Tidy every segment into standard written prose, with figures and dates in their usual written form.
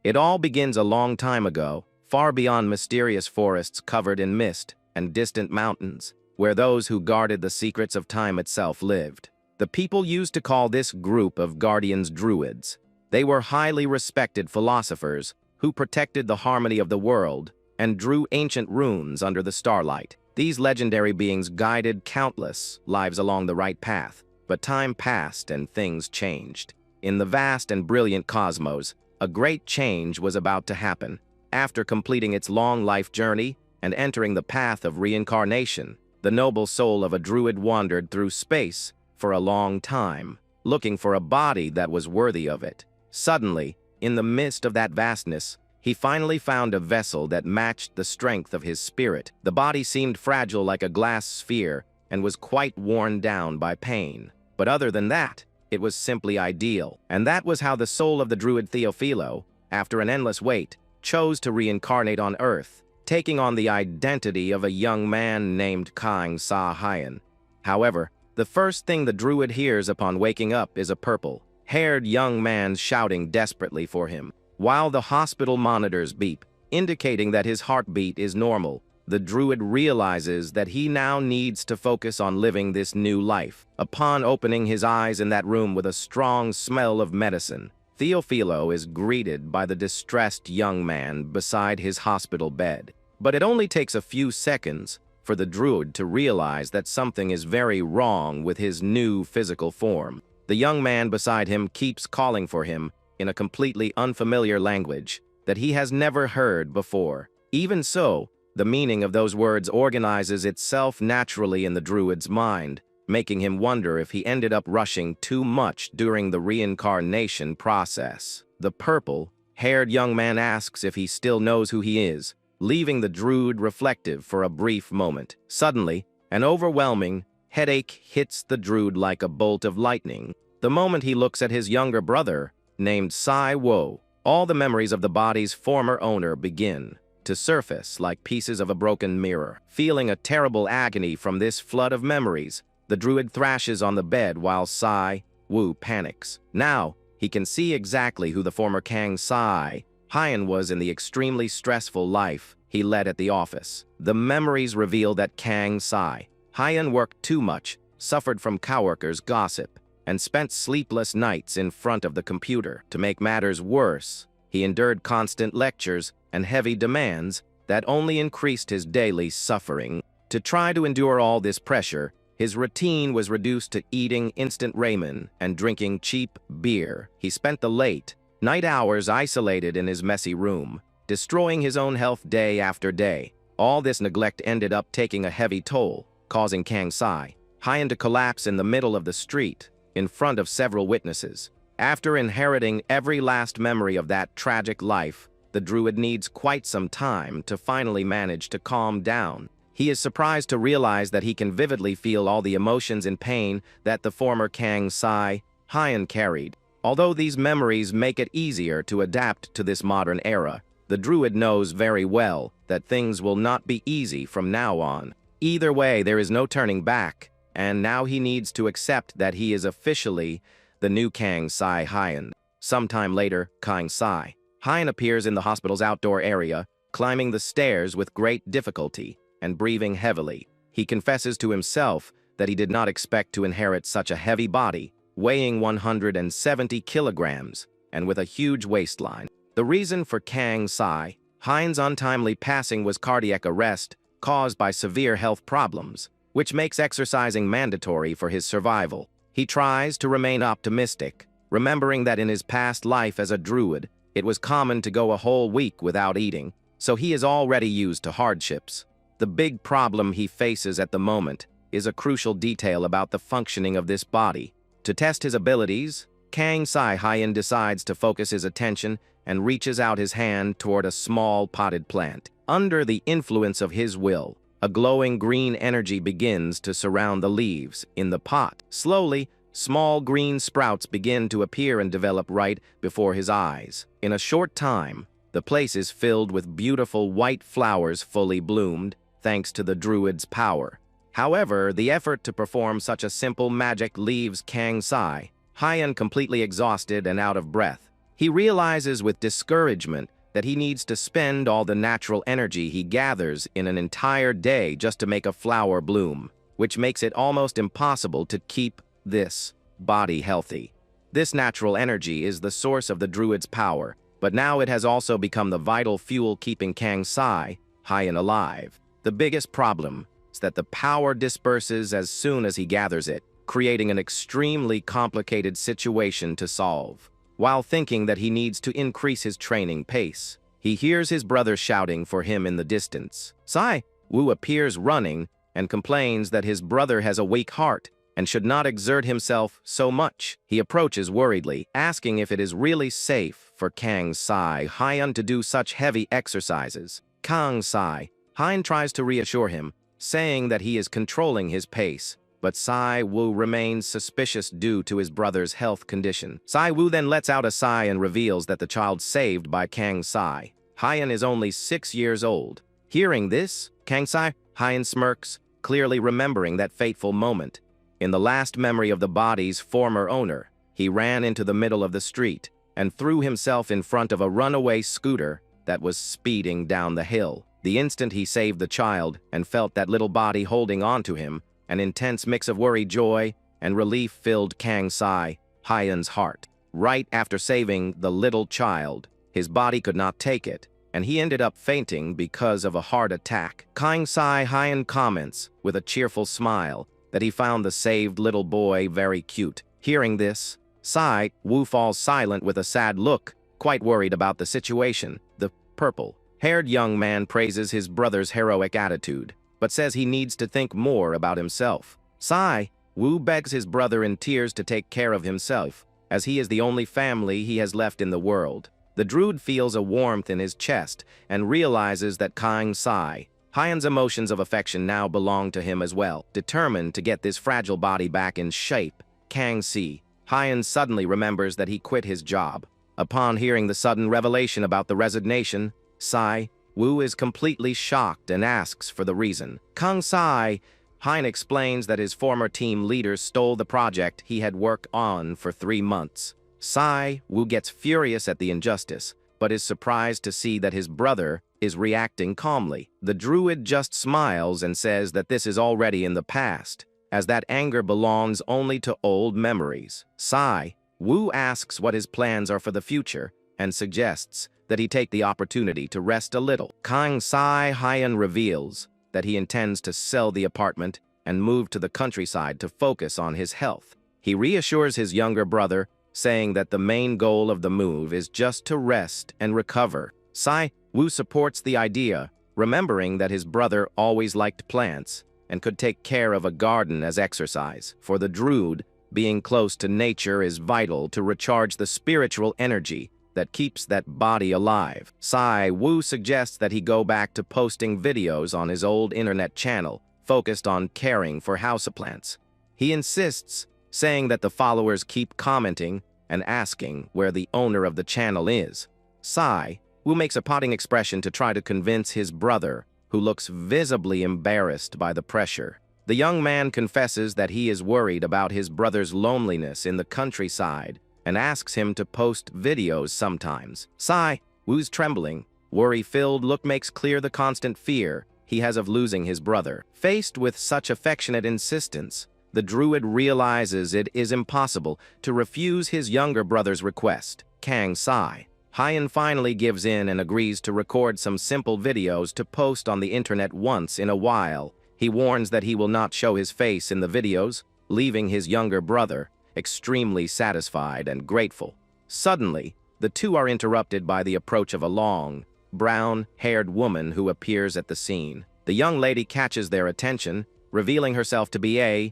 It all begins a long time ago, far beyond mysterious forests covered in mist and distant mountains, where those who guarded the secrets of time itself lived. The people used to call this group of guardians Druids. They were highly respected philosophers who protected the harmony of the world and drew ancient runes under the starlight. These legendary beings guided countless lives along the right path, but time passed and things changed. In the vast and brilliant cosmos, a great change was about to happen. After completing its long life journey and entering the path of reincarnation, the noble soul of a druid wandered through space for a long time, looking for a body that was worthy of it. Suddenly, in the midst of that vastness, he finally found a vessel that matched the strength of his spirit. The body seemed fragile like a glass sphere and was quite worn down by pain. But other than that, it was simply ideal. And that was how the soul of the druid Theofilo, after an endless wait, chose to reincarnate on Earth, taking on the identity of a young man named Si-hyun. However, the first thing the druid hears upon waking up is a purple-haired young man shouting desperately for him. While the hospital monitors beep, indicating that his heartbeat is normal, the druid realizes that he now needs to focus on living this new life. Upon opening his eyes in that room with a strong smell of medicine, Theofilo is greeted by the distressed young man beside his hospital bed. But it only takes a few seconds for the druid to realize that something is very wrong with his new physical form. The young man beside him keeps calling for him in a completely unfamiliar language that he has never heard before. Even so, the meaning of those words organizes itself naturally in the druid's mind, making him wonder if he ended up rushing too much during the reincarnation process. The purple-haired young man asks if he still knows who he is, leaving the druid reflective for a brief moment. Suddenly, an overwhelming headache hits the druid like a bolt of lightning. The moment he looks at his younger brother, named Si-hyun, all the memories of the body's former owner begin to surface like pieces of a broken mirror. Feeling a terrible agony from this flood of memories, the druid thrashes on the bed while Si-hyun panics. Now, he can see exactly who the former Si-hyun was in the extremely stressful life he led at the office. The memories reveal that Si-hyun worked too much, suffered from coworkers' gossip, and spent sleepless nights in front of the computer. To make matters worse, he endured constant lectures and heavy demands that only increased his daily suffering. To try to endure all this pressure, his routine was reduced to eating instant ramen and drinking cheap beer. He spent the late night hours isolated in his messy room, destroying his own health day after day. All this neglect ended up taking a heavy toll, causing Si-hyun to collapse in the middle of the street, in front of several witnesses. After inheriting every last memory of that tragic life, the druid needs quite some time to finally manage to calm down. He is surprised to realize that he can vividly feel all the emotions and pain that the former Si-hyun carried. Although these memories make it easier to adapt to this modern era, the druid knows very well that things will not be easy from now on. Either way, there is no turning back, and now he needs to accept that he is officially the new Si-hyun. Sometime later, Si-hyun appears in the hospital's outdoor area, climbing the stairs with great difficulty and breathing heavily. He confesses to himself that he did not expect to inherit such a heavy body, weighing 170 kilograms and with a huge waistline. The reason for Si-hyun's untimely passing was cardiac arrest caused by severe health problems, which makes exercising mandatory for his survival. He tries to remain optimistic, remembering that in his past life as a druid, it was common to go a whole week without eating, so he is already used to hardships. The big problem he faces at the moment is a crucial detail about the functioning of this body. To test his abilities, Si-hyun decides to focus his attention and reaches out his hand toward a small potted plant. Under the influence of his will, a glowing green energy begins to surround the leaves in the pot. Slowly, small green sprouts begin to appear and develop right before his eyes. In a short time, the place is filled with beautiful white flowers fully bloomed, thanks to the druid's power. However, the effort to perform such a simple magic leaves Si-hyun completely exhausted and out of breath. He realizes with discouragement that he needs to spend all the natural energy he gathers in an entire day just to make a flower bloom, which makes it almost impossible to keep this body healthy. This natural energy is the source of the Druid's power, but now it has also become the vital fuel keeping Si-hyun alive. The biggest problem is that the power disperses as soon as he gathers it, creating an extremely complicated situation to solve. While thinking that he needs to increase his training pace, he hears his brother shouting for him in the distance. Si-hyun appears running and complains that his brother has a weak heart and should not exert himself so much. He approaches worriedly, asking if it is really safe for Si-hyun to do such heavy exercises. Si-hyun tries to reassure him, saying that he is controlling his pace, but Si-hyun remains suspicious due to his brother's health condition. Si-hyun then lets out a sigh and reveals that the child saved by Si-hyun is only 6 years old. Hearing this, Si-hyun smirks, clearly remembering that fateful moment. In the last memory of the body's former owner, he ran into the middle of the street and threw himself in front of a runaway scooter that was speeding down the hill. The instant he saved the child and felt that little body holding on to him, an intense mix of worry, joy, and relief filled Si-hyun's heart. Right after saving the little child, his body could not take it, and he ended up fainting because of a heart attack. Si-hyun comments, with a cheerful smile, that he found the saved little boy very cute. Hearing this, Si-hyun falls silent with a sad look, quite worried about the situation. The purple-haired young man praises his brother's heroic attitude, but says he needs to think more about himself. Si-hyun begs his brother in tears to take care of himself, as he is the only family he has left in the world. The Druid feels a warmth in his chest and realizes that Si-hyun's emotions of affection now belong to him as well. Determined to get this fragile body back in shape, Si-hyun suddenly remembers that he quit his job. Upon hearing the sudden revelation about the resignation, Si-hyun is completely shocked and asks for the reason. Si-hyun explains that his former team leader stole the project he had worked on for 3 months. Si-hyun gets furious at the injustice, but is surprised to see that his brother is reacting calmly. The Druid just smiles and says that this is already in the past, as that anger belongs only to old memories. Si-hyun asks what his plans are for the future and suggests that he take the opportunity to rest a little. Si-hyun reveals that he intends to sell the apartment and move to the countryside to focus on his health. He reassures his younger brother, saying that the main goal of the move is just to rest and recover. Si-hyun supports the idea, remembering that his brother always liked plants and could take care of a garden as exercise. For the Druid, being close to nature is vital to recharge the spiritual energy that keeps that body alive. Si-hyun suggests that he go back to posting videos on his old internet channel, focused on caring for houseplants. He insists, saying that the followers keep commenting and asking where the owner of the channel is. Si-hyun makes a pouting expression to try to convince his brother, who looks visibly embarrassed by the pressure. The young man confesses that he is worried about his brother's loneliness in the countryside and asks him to post videos sometimes. Si-hyun's trembling, worry-filled look makes clear the constant fear he has of losing his brother. Faced with such affectionate insistence, the Druid realizes it is impossible to refuse his younger brother's request. Si-hyun finally gives in and agrees to record some simple videos to post on the internet once in a while. He warns that he will not show his face in the videos, leaving his younger brother extremely satisfied and grateful. Suddenly, the two are interrupted by the approach of a long, brown-haired woman who appears at the scene. The young lady catches their attention, revealing herself to be a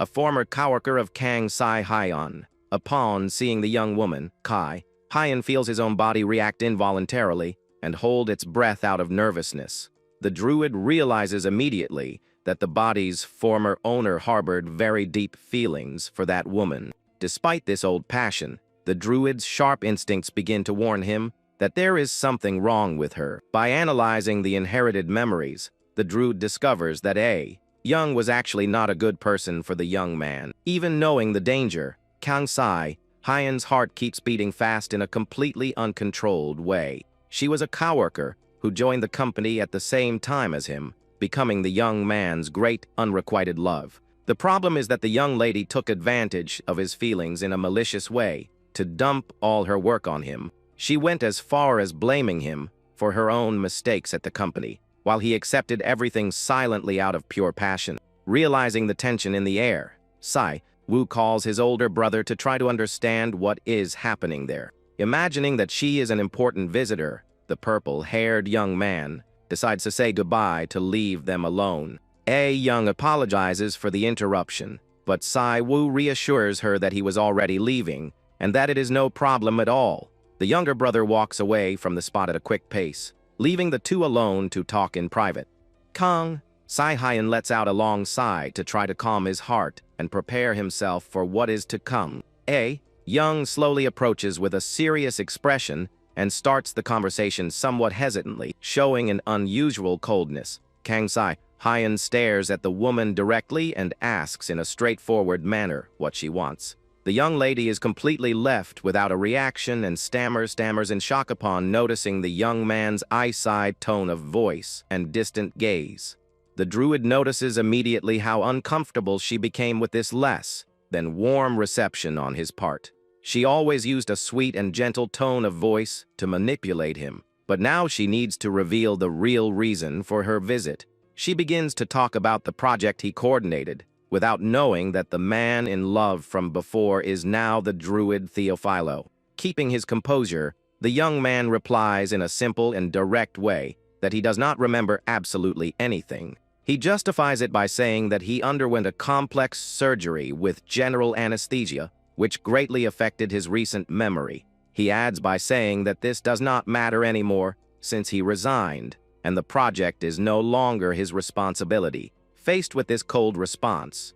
former coworker of Si-hyun. Upon seeing the young woman, Si-hyun feels his own body react involuntarily and hold its breath out of nervousness. The Druid realizes immediately that the body's former owner harbored very deep feelings for that woman. Despite this old passion, the Druid's sharp instincts begin to warn him that there is something wrong with her. By analyzing the inherited memories, the Druid discovers that Young was actually not a good person for the young man. Even knowing the danger, Si-hyun Hyun's heart keeps beating fast in a completely uncontrolled way. She was a coworker who joined the company at the same time as him, becoming the young man's great unrequited love. The problem is that the young lady took advantage of his feelings in a malicious way to dump all her work on him. She went as far as blaming him for her own mistakes at the company, while he accepted everything silently out of pure passion. Realizing the tension in the air, Wu calls his older brother to try to understand what is happening there. Imagining that she is an important visitor, the purple-haired young man decides to say goodbye to leave them alone. Young apologizes for the interruption, but Wu reassures her that he was already leaving and that it is no problem at all. The younger brother walks away from the spot at a quick pace, leaving the two alone to talk in private. Si-hyun lets out a long sigh to try to calm his heart and prepare himself for what is to come. Young slowly approaches with a serious expression and starts the conversation somewhat hesitantly, showing an unusual coldness. Si-hyun stares at the woman directly and asks in a straightforward manner what she wants. The young lady is completely left without a reaction and stammers in shock upon noticing the young man's eyeside tone of voice and distant gaze. The Druid notices immediately how uncomfortable she became with this less than warm reception on his part. She always used a sweet and gentle tone of voice to manipulate him, but now she needs to reveal the real reason for her visit. She begins to talk about the project he coordinated, without knowing that the man in love from before is now the Druid Theofilo. Keeping his composure, the young man replies in a simple and direct way that he does not remember absolutely anything. He justifies it by saying that he underwent a complex surgery with general anesthesia, which greatly affected his recent memory. He adds by saying that this does not matter anymore since he resigned, and the project is no longer his responsibility. Faced with this cold response,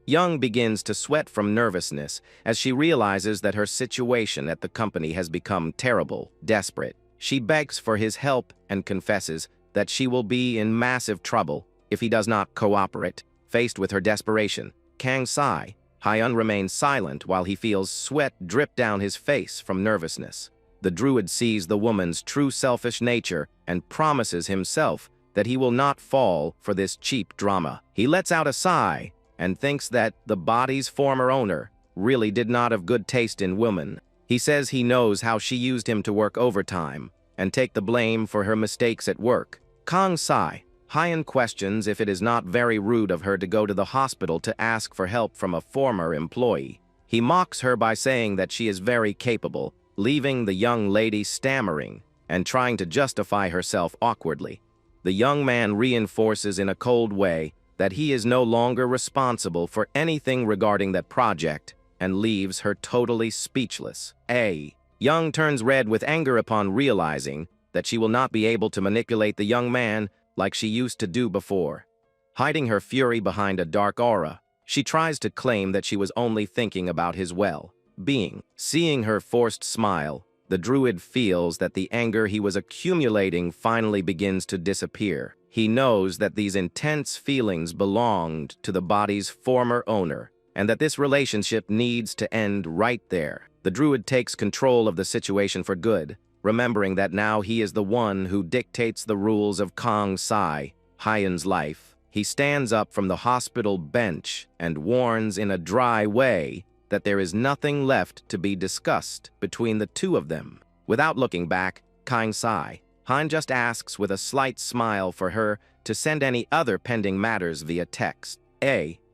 Young begins to sweat from nervousness as she realizes that her situation at the company has become terrible. Desperate, she begs for his help and confesses that she will be in massive trouble if he does not cooperate. Faced with her desperation, Hyun remains silent while he feels sweat drip down his face from nervousness. The Druid sees the woman's true selfish nature and promises himself that he will not fall for this cheap drama. He lets out a sigh and thinks that the body's former owner really did not have good taste in women. He says he knows how she used him to work overtime and take the blame for her mistakes at work. Hyun questions if it is not very rude of her to go to the hospital to ask for help from a former employee. He mocks her by saying that she is very capable, leaving the young lady stammering and trying to justify herself awkwardly. The young man reinforces in a cold way that he is no longer responsible for anything regarding that project and leaves her totally speechless. Young turns red with anger upon realizing that she will not be able to manipulate the young man like she used to do before. Hiding her fury behind a dark aura, she tries to claim that she was only thinking about his well-being. Seeing her forced smile, the Druid feels that the anger he was accumulating finally begins to disappear. He knows that these intense feelings belonged to the body's former owner, and that this relationship needs to end right there. The Druid takes control of the situation for good, remembering that now he is the one who dictates the rules of Hyun's life. He stands up from the hospital bench and warns in a dry way that there is nothing left to be discussed between the two of them. Without looking back, Hyun just asks with a slight smile for her to send any other pending matters via text.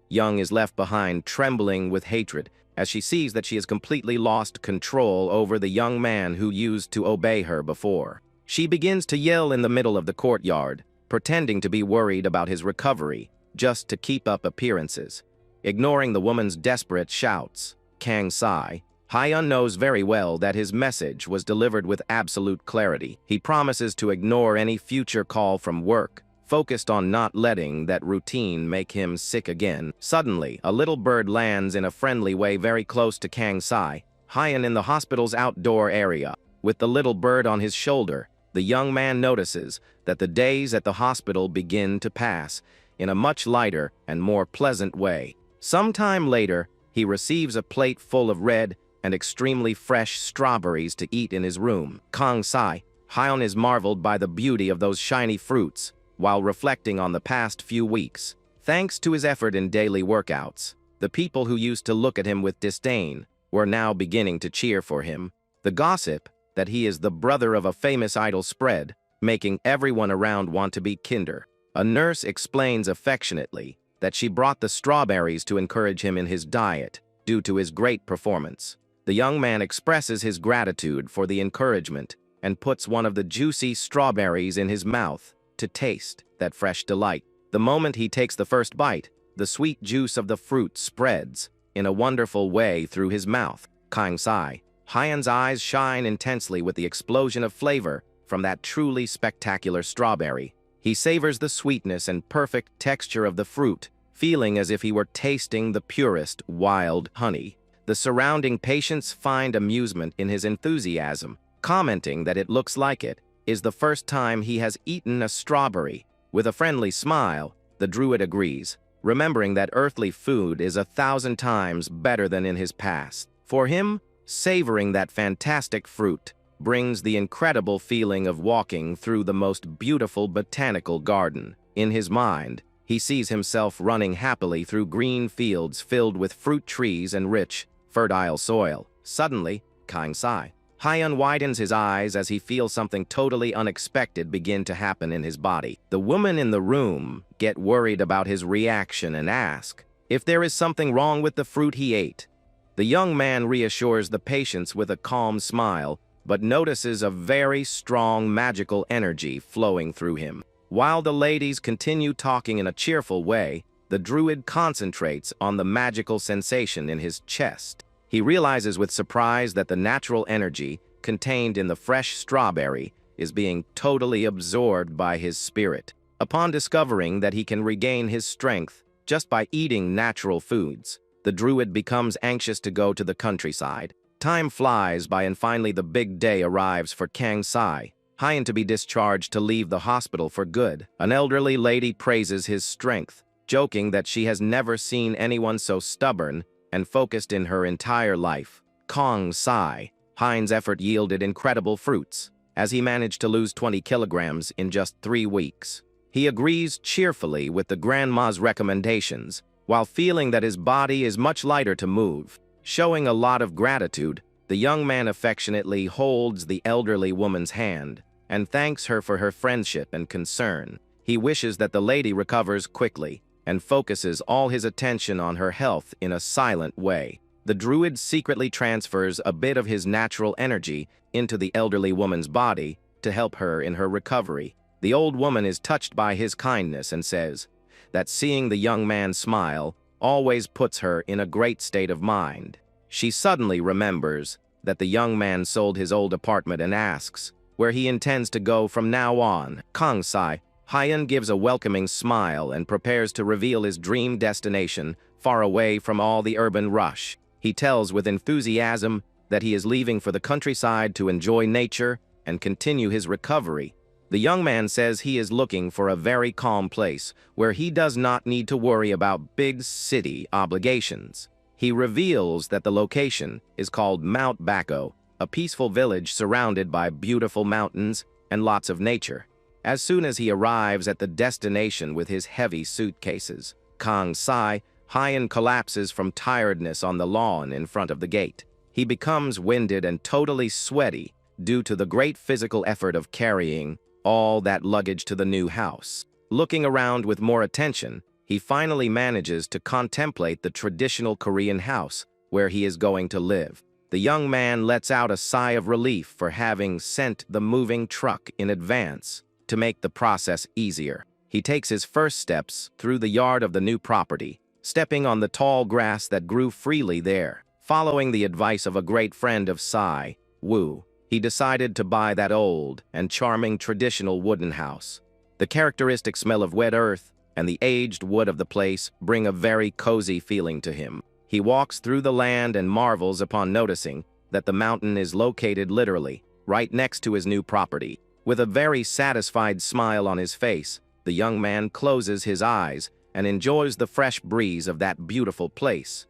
Young is left behind trembling with hatred as she sees that she has completely lost control over the young man who used to obey her before. She begins to yell in the middle of the courtyard, pretending to be worried about his recovery, just to keep up appearances. Ignoring the woman's desperate shouts, Hyun knows very well that his message was delivered with absolute clarity. He promises to ignore any future call from work, focused on not letting that routine make him sick again. Suddenly, a little bird lands in a friendly way very close to Hyun in the hospital's outdoor area. With the little bird on his shoulder, the young man notices that the days at the hospital begin to pass in a much lighter and more pleasant way. Sometime later, he receives a plate full of red, and extremely fresh strawberries to eat in his room. Si-hyun is marveled by the beauty of those shiny fruits, while reflecting on the past few weeks. Thanks to his effort in daily workouts, the people who used to look at him with disdain were now beginning to cheer for him. The gossip that he is the brother of a famous idol spread, making everyone around want to be kinder. A nurse explains affectionately that she brought the strawberries to encourage him in his diet due to his great performance. The young man expresses his gratitude for the encouragement and puts one of the juicy strawberries in his mouth to taste that fresh delight. The moment he takes the first bite, the sweet juice of the fruit spreads in a wonderful way through his mouth. Si-hyun's eyes shine intensely with the explosion of flavor from that truly spectacular strawberry. He savors the sweetness and perfect texture of the fruit, feeling as if he were tasting the purest wild honey. The surrounding patients find amusement in his enthusiasm, commenting that it looks like it is the first time he has eaten a strawberry. With a friendly smile, the Druid agrees, remembering that earthly food is 1,000 times better than in his past. For him, savoring that fantastic fruit brings the incredible feeling of walking through the most beautiful botanical garden. In his mind, he sees himself running happily through green fields filled with fruit trees and rich, fertile soil. Suddenly, Si-hyun widens his eyes as he feels something totally unexpected begin to happen in his body. The women in the room get worried about his reaction and ask if there is something wrong with the fruit he ate. The young man reassures the patients with a calm smile, but notices a very strong magical energy flowing through him. While the ladies continue talking in a cheerful way, the Druid concentrates on the magical sensation in his chest. He realizes with surprise that the natural energy contained in the fresh strawberry is being totally absorbed by his spirit. Upon discovering that he can regain his strength just by eating natural foods, the Druid becomes anxious to go to the countryside. Time flies by and finally the big day arrives for Si-hyun to be discharged to leave the hospital for good. An elderly lady praises his strength, joking that she has never seen anyone so stubborn and focused in her entire life. Si-hyun's effort yielded incredible fruits, as he managed to lose 20 kilograms in just 3 weeks. He agrees cheerfully with the grandma's recommendations, while feeling that his body is much lighter to move. Showing a lot of gratitude, the young man affectionately holds the elderly woman's hand and thanks her for her friendship and concern. He wishes that the lady recovers quickly and focuses all his attention on her health in a silent way. The Druid secretly transfers a bit of his natural energy into the elderly woman's body to help her in her recovery. The old woman is touched by his kindness and says that seeing the young man smile always puts her in a great state of mind. She suddenly remembers that the young man sold his old apartment and asks where he intends to go from now on. Si-hyun gives a welcoming smile and prepares to reveal his dream destination far away from all the urban rush. He tells with enthusiasm that he is leaving for the countryside to enjoy nature and continue his recovery. The young man says he is looking for a very calm place where he does not need to worry about big city obligations. He reveals that the location is called Mount Bako, a peaceful village surrounded by beautiful mountains and lots of nature. As soon as he arrives at the destination with his heavy suitcases, Si-hyun collapses from tiredness on the lawn in front of the gate. He becomes winded and totally sweaty due to the great physical effort of carrying all that luggage to the new house. Looking around with more attention, he finally manages to contemplate the traditional Korean house where he is going to live. The young man lets out a sigh of relief for having sent the moving truck in advance to make the process easier. He takes his first steps through the yard of the new property, stepping on the tall grass that grew freely there. Following the advice of a great friend of Si-hyun, he decided to buy that old and charming traditional wooden house. The characteristic smell of wet earth and the aged wood of the place bring a very cozy feeling to him. He walks through the land and marvels upon noticing that the mountain is located literally right next to his new property. With a very satisfied smile on his face, the young man closes his eyes and enjoys the fresh breeze of that beautiful place.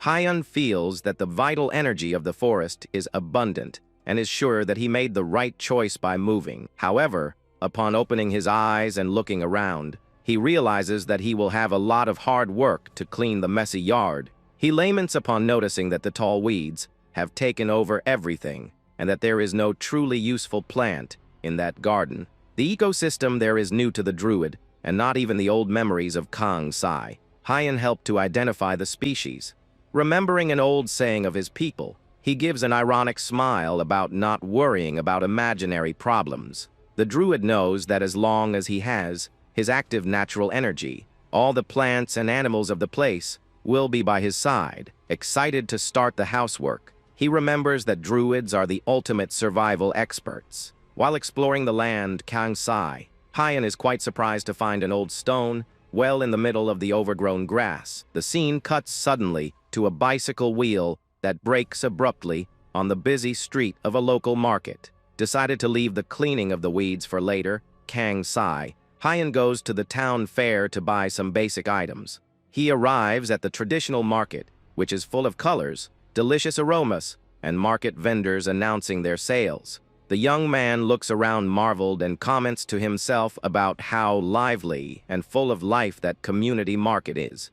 Si-hyun feels that the vital energy of the forest is abundant and is sure that he made the right choice by moving. However, upon opening his eyes and looking around, he realizes that he will have a lot of hard work to clean the messy yard. He laments upon noticing that the tall weeds have taken over everything and that there is no truly useful plant in that garden. The ecosystem there is new to the Druid, and not even the old memories of Kang Sai. Si-hyun helped to identify the species. Remembering an old saying of his people, he gives an ironic smile about not worrying about imaginary problems. The Druid knows that as long as he has his active natural energy, all the plants and animals of the place will be by his side. Excited to start the housework, he remembers that Druids are the ultimate survival experts. While exploring the land, Kang Sai, Si-hyun is quite surprised to find an old stone well in the middle of the overgrown grass. The scene cuts suddenly to a bicycle wheel that breaks abruptly on the busy street of a local market. Decided to leave the cleaning of the weeds for later, Kang Sai, Si-hyun goes to the town fair to buy some basic items. He arrives at the traditional market, which is full of colors, delicious aromas, and market vendors announcing their sales. The young man looks around marveled and comments to himself about how lively and full of life that community market is.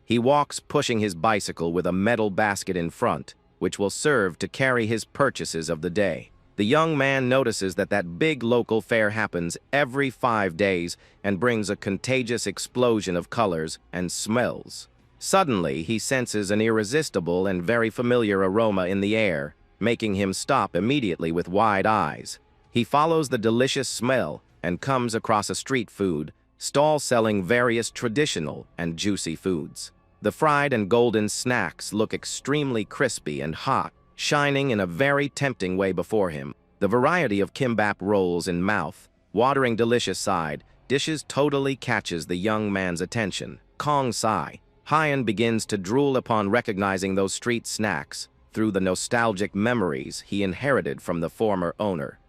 He walks pushing his bicycle with a metal basket in front, which will serve to carry his purchases of the day. The young man notices that that big local fair happens every 5 days and brings a contagious explosion of colors and smells. Suddenly, he senses an irresistible and very familiar aroma in the air, making him stop immediately with wide eyes. He follows the delicious smell and comes across a street food stall selling various traditional and juicy foods. The fried and golden snacks look extremely crispy and hot, shining in a very tempting way before him. The variety of kimbap rolls in mouth, watering delicious side dishes totally catches the young man's attention. Kang Sai, Si-hyun begins to drool upon recognizing those street snacks through the nostalgic memories he inherited from the former owner.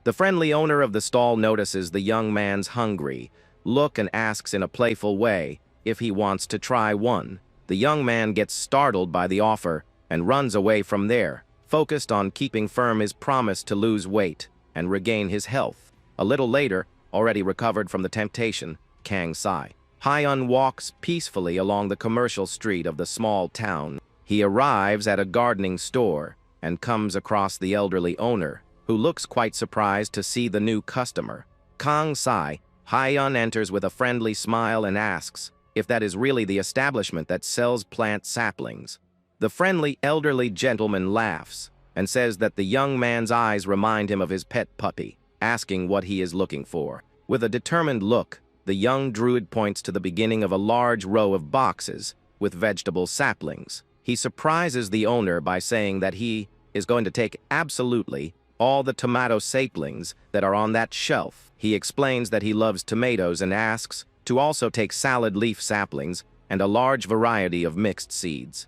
The friendly owner of the stall notices the young man's hungry look and asks in a playful way if he wants to try one. The young man gets startled by the offer and runs away from there, focused on keeping firm his promise to lose weight and regain his health. A little later, already recovered from the temptation, Kang Sai, Si-hyun walks peacefully along the commercial street of the small town. He arrives at a gardening store and comes across the elderly owner, who looks quite surprised to see the new customer. Kang Sai, Si-hyun enters with a friendly smile and asks if that is really the establishment that sells plant saplings. The friendly elderly gentleman laughs and says that the young man's eyes remind him of his pet puppy, asking what he is looking for. With a determined look, the young druid points to the beginning of a large row of boxes with vegetable saplings. He surprises the owner by saying that he is going to take absolutely all the tomato saplings that are on that shelf. He explains that he loves tomatoes and asks to also take salad leaf saplings and a large variety of mixed seeds.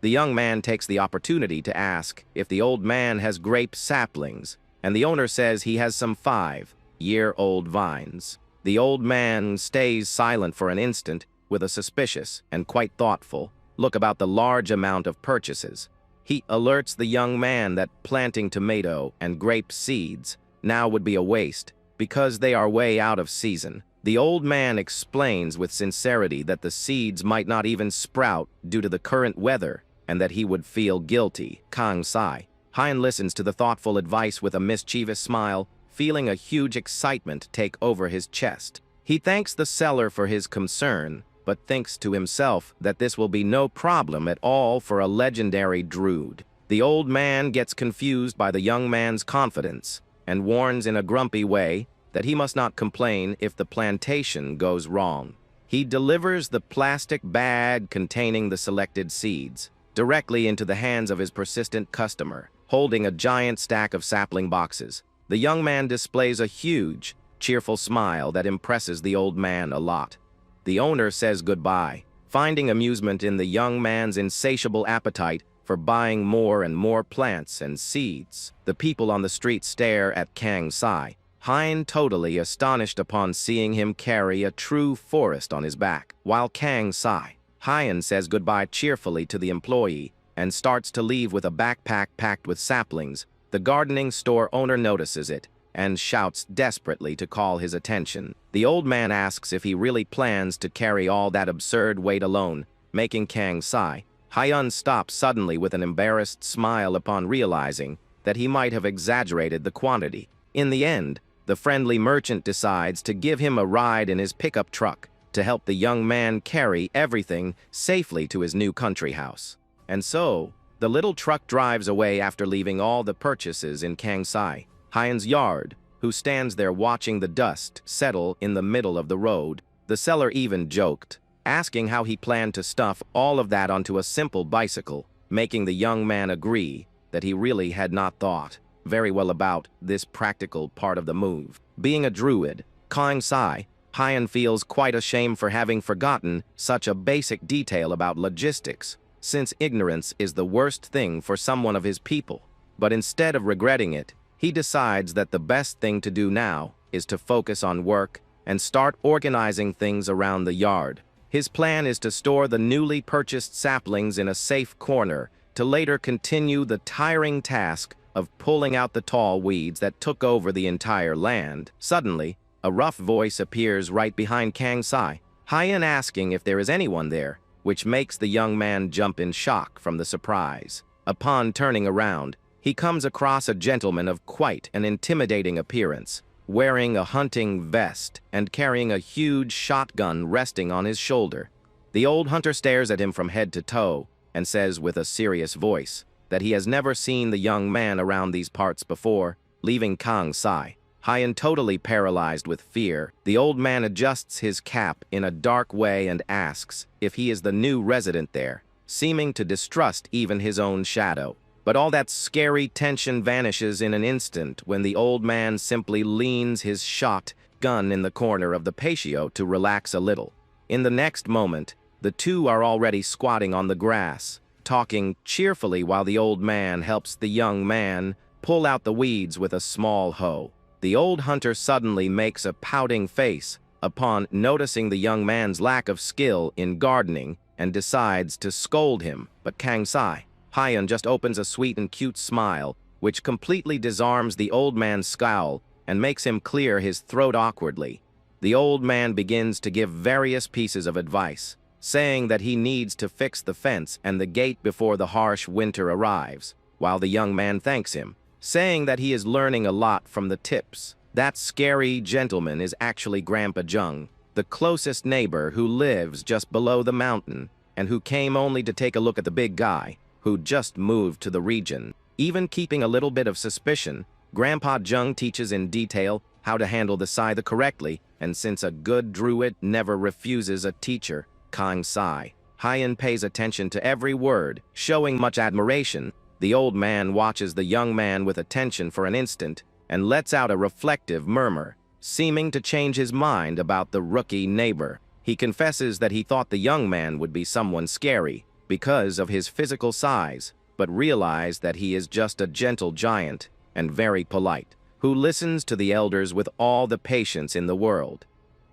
The young man takes the opportunity to ask if the old man has grape saplings, and the owner says he has some 5-year-old vines. The old man stays silent for an instant with a suspicious and quite thoughtful look about the large amount of purchases. He alerts the young man that planting tomato and grape seeds now would be a waste because they are way out of season. The old man explains with sincerity that the seeds might not even sprout due to the current weather and that he would feel guilty. Kang Sai, Si-hyun listens to the thoughtful advice with a mischievous smile, feeling a huge excitement take over his chest. He thanks the seller for his concern, but thinks to himself that this will be no problem at all for a legendary Druid. The old man gets confused by the young man's confidence and warns in a grumpy way that he must not complain if the plantation goes wrong. He delivers the plastic bag containing the selected seeds directly into the hands of his persistent customer, holding a giant stack of sapling boxes. The young man displays a huge, cheerful smile that impresses the old man a lot. The owner says goodbye, finding amusement in the young man's insatiable appetite for buying more and more plants and seeds. The people on the street stare at Kang Sai, Si-hyun totally astonished upon seeing him carry a true forest on his back. While Kang Sai, Si-hyun says goodbye cheerfully to the employee and starts to leave with a backpack packed with saplings. The gardening store owner notices it and shouts desperately to call his attention. The old man asks if he really plans to carry all that absurd weight alone, making Si-hyun stop suddenly with an embarrassed smile upon realizing that he might have exaggerated the quantity. In the end, the friendly merchant decides to give him a ride in his pickup truck to help the young man carry everything safely to his new country house. And so, the little truck drives away after leaving all the purchases in Si-hyun's yard, who stands there watching the dust settle in the middle of the road. The seller even joked, asking how he planned to stuff all of that onto a simple bicycle, making the young man agree that he really had not thought very well about this practical part of the move. Being a druid, Si-hyun feels quite ashamed for having forgotten such a basic detail about logistics, since ignorance is the worst thing for someone of his people. But instead of regretting it, he decides that the best thing to do now is to focus on work and start organizing things around the yard. His plan is to store the newly purchased saplings in a safe corner to later continue the tiring task of pulling out the tall weeds that took over the entire land. Suddenly, a rough voice appears right behind Si-hyun asking if there is anyone there, which makes the young man jump in shock from the surprise. Upon turning around, he comes across a gentleman of quite an intimidating appearance, wearing a hunting vest and carrying a huge shotgun resting on his shoulder. The old hunter stares at him from head to toe and says with a serious voice that he has never seen the young man around these parts before, leaving Si-hyun totally paralyzed with fear. The old man adjusts his cap in a dark way and asks if he is the new resident there, seeming to distrust even his own shadow. But all that scary tension vanishes in an instant when the old man simply leans his shotgun in the corner of the patio to relax a little. In the next moment, the two are already squatting on the grass, talking cheerfully while the old man helps the young man pull out the weeds with a small hoe. The old hunter suddenly makes a pouting face upon noticing the young man's lack of skill in gardening and decides to scold him, but Si-hyun just opens a sweet and cute smile, which completely disarms the old man's scowl and makes him clear his throat awkwardly. The old man begins to give various pieces of advice, saying that he needs to fix the fence and the gate before the harsh winter arrives, while the young man thanks him, saying that he is learning a lot from the tips. That scary gentleman is actually Grandpa Jung, the closest neighbor who lives just below the mountain, and who came only to take a look at the big guy, who just moved to the region. Even keeping a little bit of suspicion, Grandpa Jung teaches in detail how to handle the scythe correctly, and since a good druid never refuses a teacher, Si-hyun pays attention to every word, showing much admiration. The old man watches the young man with attention for an instant and lets out a reflective murmur, seeming to change his mind about the rookie neighbor. He confesses that he thought the young man would be someone scary because of his physical size, but realized that he is just a gentle giant and very polite, who listens to the elders with all the patience in the world.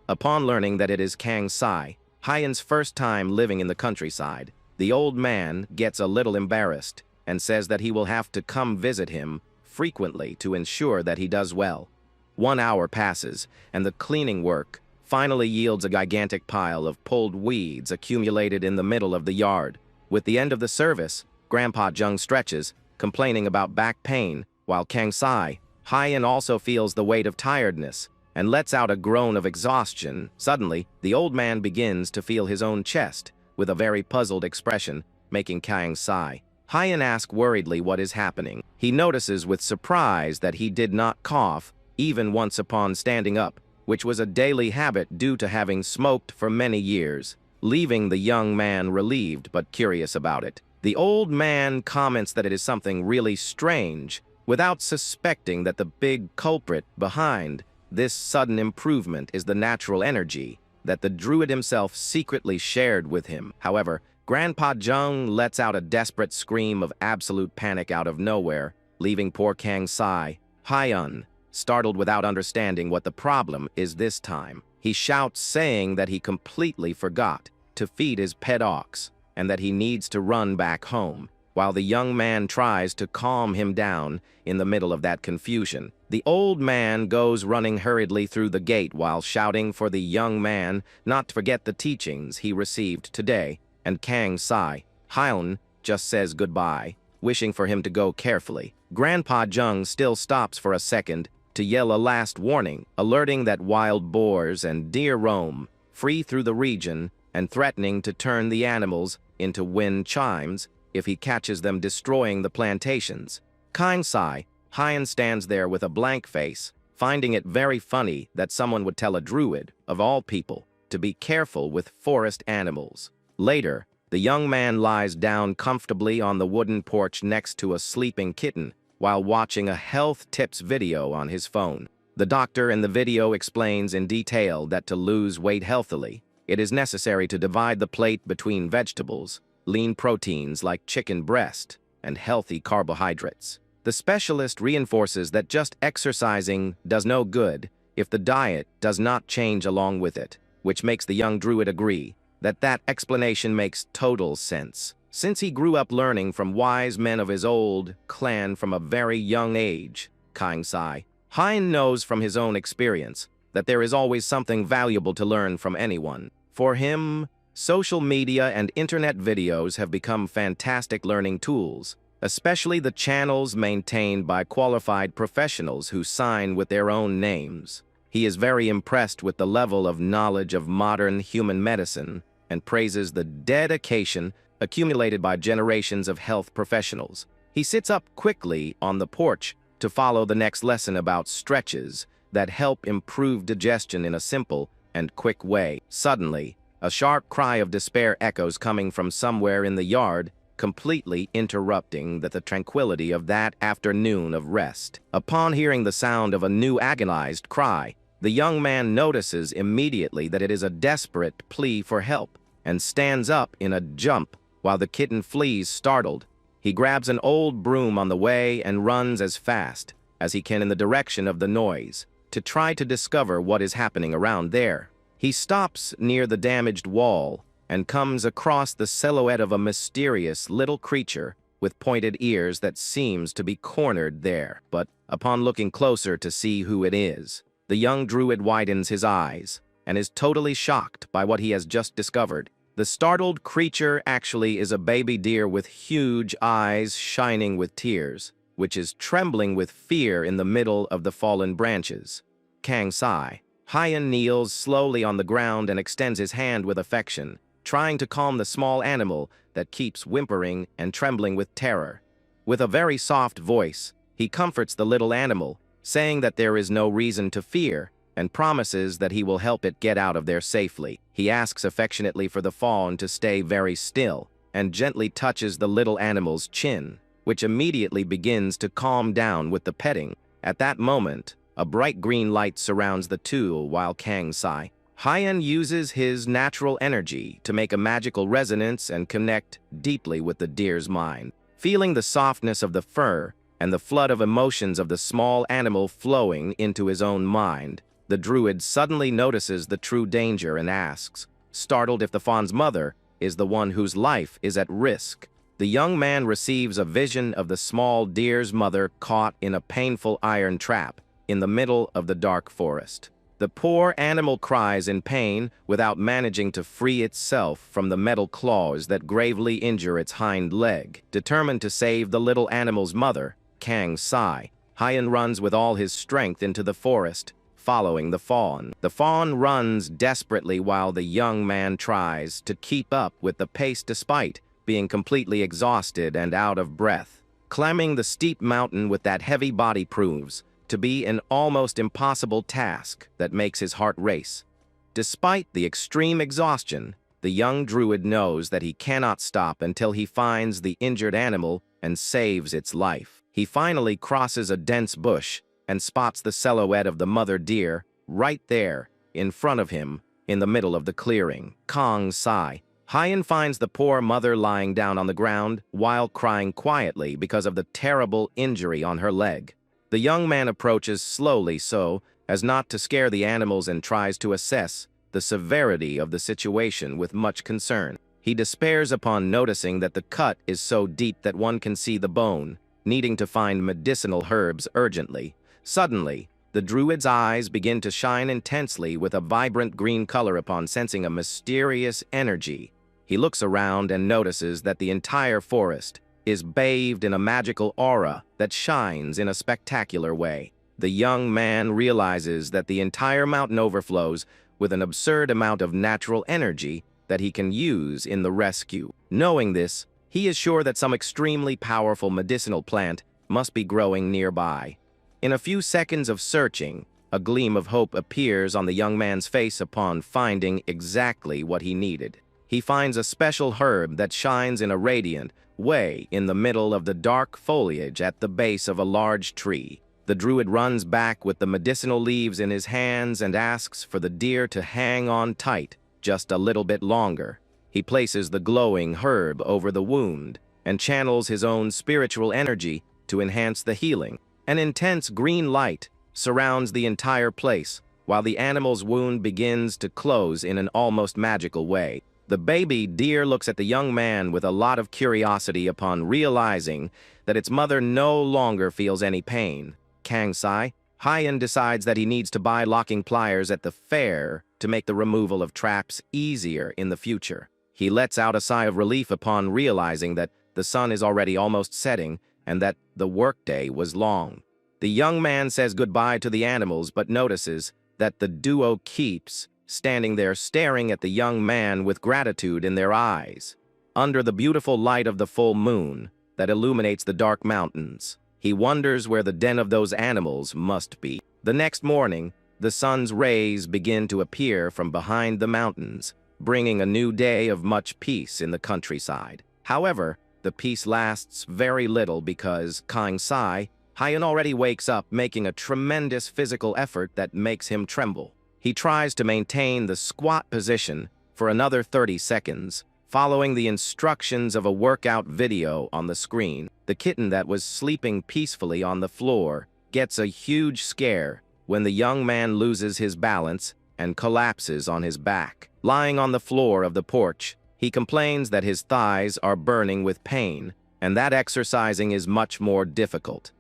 Upon learning that it is Si-hyun's first time living in the countryside, the old man gets a little embarrassed and says that he will have to come visit him frequently to ensure that he does well. 1 hour passes, and the cleaning work finally yields a gigantic pile of pulled weeds accumulated in the middle of the yard. With the end of the service, Grandpa Jung stretches, complaining about back pain, while Si-hyun also feels the weight of tiredness and lets out a groan of exhaustion. Suddenly, the old man begins to feel his own chest, with a very puzzled expression, making Si-hyun ask worriedly what is happening. He notices with surprise that he did not cough, even once upon standing up, which was a daily habit due to having smoked for many years, leaving the young man relieved but curious about it. The old man comments that it is something really strange, without suspecting that the big culprit behind this sudden improvement is the natural energy that the druid himself secretly shared with him. However, Grandpa Jung lets out a desperate scream of absolute panic out of nowhere, leaving poor Si-hyun startled without understanding what the problem is this time. He shouts, saying that he completely forgot to feed his pet ox, and that he needs to run back home. While the young man tries to calm him down in the middle of that confusion, the old man goes running hurriedly through the gate while shouting for the young man not to forget the teachings he received today, and Si-hyun just says goodbye, wishing for him to go carefully. Grandpa Jung still stops for a second to yell a last warning, alerting that wild boars and deer roam free through the region and threatening to turn the animals into wind chimes if he catches them destroying the plantations. Si-hyun stands there with a blank face, finding it very funny that someone would tell a druid, of all people, to be careful with forest animals. Later, the young man lies down comfortably on the wooden porch next to a sleeping kitten while watching a health tips video on his phone. The doctor in the video explains in detail that to lose weight healthily, it is necessary to divide the plate between vegetables, lean proteins like chicken breast, and healthy carbohydrates. The specialist reinforces that just exercising does no good if the diet does not change along with it, which makes the young druid agree that explanation makes total sense. Since he grew up learning from wise men of his old clan from a very young age, Si-hyun knows from his own experience that there is always something valuable to learn from anyone. For him, social media and internet videos have become fantastic learning tools, especially the channels maintained by qualified professionals who sign with their own names. He is very impressed with the level of knowledge of modern human medicine and praises the dedication accumulated by generations of health professionals. He sits up quickly on the porch to follow the next lesson about stretches that help improve digestion in a simple and quick way. Suddenly, a sharp cry of despair echoes coming from somewhere in the yard, completely interrupting the tranquility of that afternoon of rest. Upon hearing the sound of a new agonized cry, the young man notices immediately that it is a desperate plea for help, and stands up in a jump while the kitten flees startled. He grabs an old broom on the way and runs as fast as he can in the direction of the noise, to try to discover what is happening around there. He stops near the damaged wall and comes across the silhouette of a mysterious little creature with pointed ears that seems to be cornered there. But upon looking closer to see who it is, the young druid widens his eyes and is totally shocked by what he has just discovered. The startled creature actually is a baby deer with huge eyes shining with tears, which is trembling with fear in the middle of the fallen branches. Si-hyun kneels slowly on the ground and extends his hand with affection, trying to calm the small animal that keeps whimpering and trembling with terror. With a very soft voice, he comforts the little animal, saying that there is no reason to fear, and promises that he will help it get out of there safely. He asks affectionately for the fawn to stay very still, and gently touches the little animal's chin, which immediately begins to calm down with the petting. At that moment, a bright green light surrounds the two while Si-hyun uses his natural energy to make a magical resonance and connect deeply with the deer's mind. Feeling the softness of the fur and the flood of emotions of the small animal flowing into his own mind, the druid suddenly notices the true danger and asks, startled if the fawn's mother is the one whose life is at risk. The young man receives a vision of the small deer's mother caught in a painful iron trap in the middle of the dark forest. The poor animal cries in pain without managing to free itself from the metal claws that gravely injure its hind leg. Determined to save the little animal's mother, Si-hyun runs with all his strength into the forest, following the fawn. The fawn runs desperately while the young man tries to keep up with the pace despite being completely exhausted and out of breath. Climbing the steep mountain with that heavy body proves to be an almost impossible task that makes his heart race. Despite the extreme exhaustion, the young druid knows that he cannot stop until he finds the injured animal and saves its life. He finally crosses a dense bush and spots the silhouette of the mother deer right there in front of him in the middle of the clearing. Si-hyun finds the poor mother lying down on the ground while crying quietly because of the terrible injury on her leg. The young man approaches slowly so as not to scare the animals and tries to assess the severity of the situation with much concern. He despairs upon noticing that the cut is so deep that one can see the bone, needing to find medicinal herbs urgently. Suddenly, the druid's eyes begin to shine intensely with a vibrant green color upon sensing a mysterious energy. He looks around and notices that the entire forest is bathed in a magical aura that shines in a spectacular way. The young man realizes that the entire mountain overflows with an absurd amount of natural energy that he can use in the rescue. Knowing this, he is sure that some extremely powerful medicinal plant must be growing nearby. In a few seconds of searching, a gleam of hope appears on the young man's face upon finding exactly what he needed. He finds a special herb that shines in a radiant way in the middle of the dark foliage at the base of a large tree. The druid runs back with the medicinal leaves in his hands and asks for the deer to hang on tight just a little bit longer. He places the glowing herb over the wound and channels his own spiritual energy to enhance the healing. An intense green light surrounds the entire place, while the animal's wound begins to close in an almost magical way. The baby deer looks at the young man with a lot of curiosity upon realizing that its mother no longer feels any pain. Si-hyun decides that he needs to buy locking pliers at the fair to make the removal of traps easier in the future. He lets out a sigh of relief upon realizing that the sun is already almost setting and that the workday was long. The young man says goodbye to the animals but notices that the duo keeps standing there staring at the young man with gratitude in their eyes. Under the beautiful light of the full moon that illuminates the dark mountains, he wonders where the den of those animals must be. The next morning, the sun's rays begin to appear from behind the mountains, bringing a new day of much peace in the countryside. However, the peace lasts very little because Si-hyun already wakes up making a tremendous physical effort that makes him tremble. He tries to maintain the squat position for another 30 seconds, following the instructions of a workout video on the screen. The kitten that was sleeping peacefully on the floor gets a huge scare when the young man loses his balance and collapses on his back. Lying on the floor of the porch, he complains that his thighs are burning with pain and that exercising is much more difficult.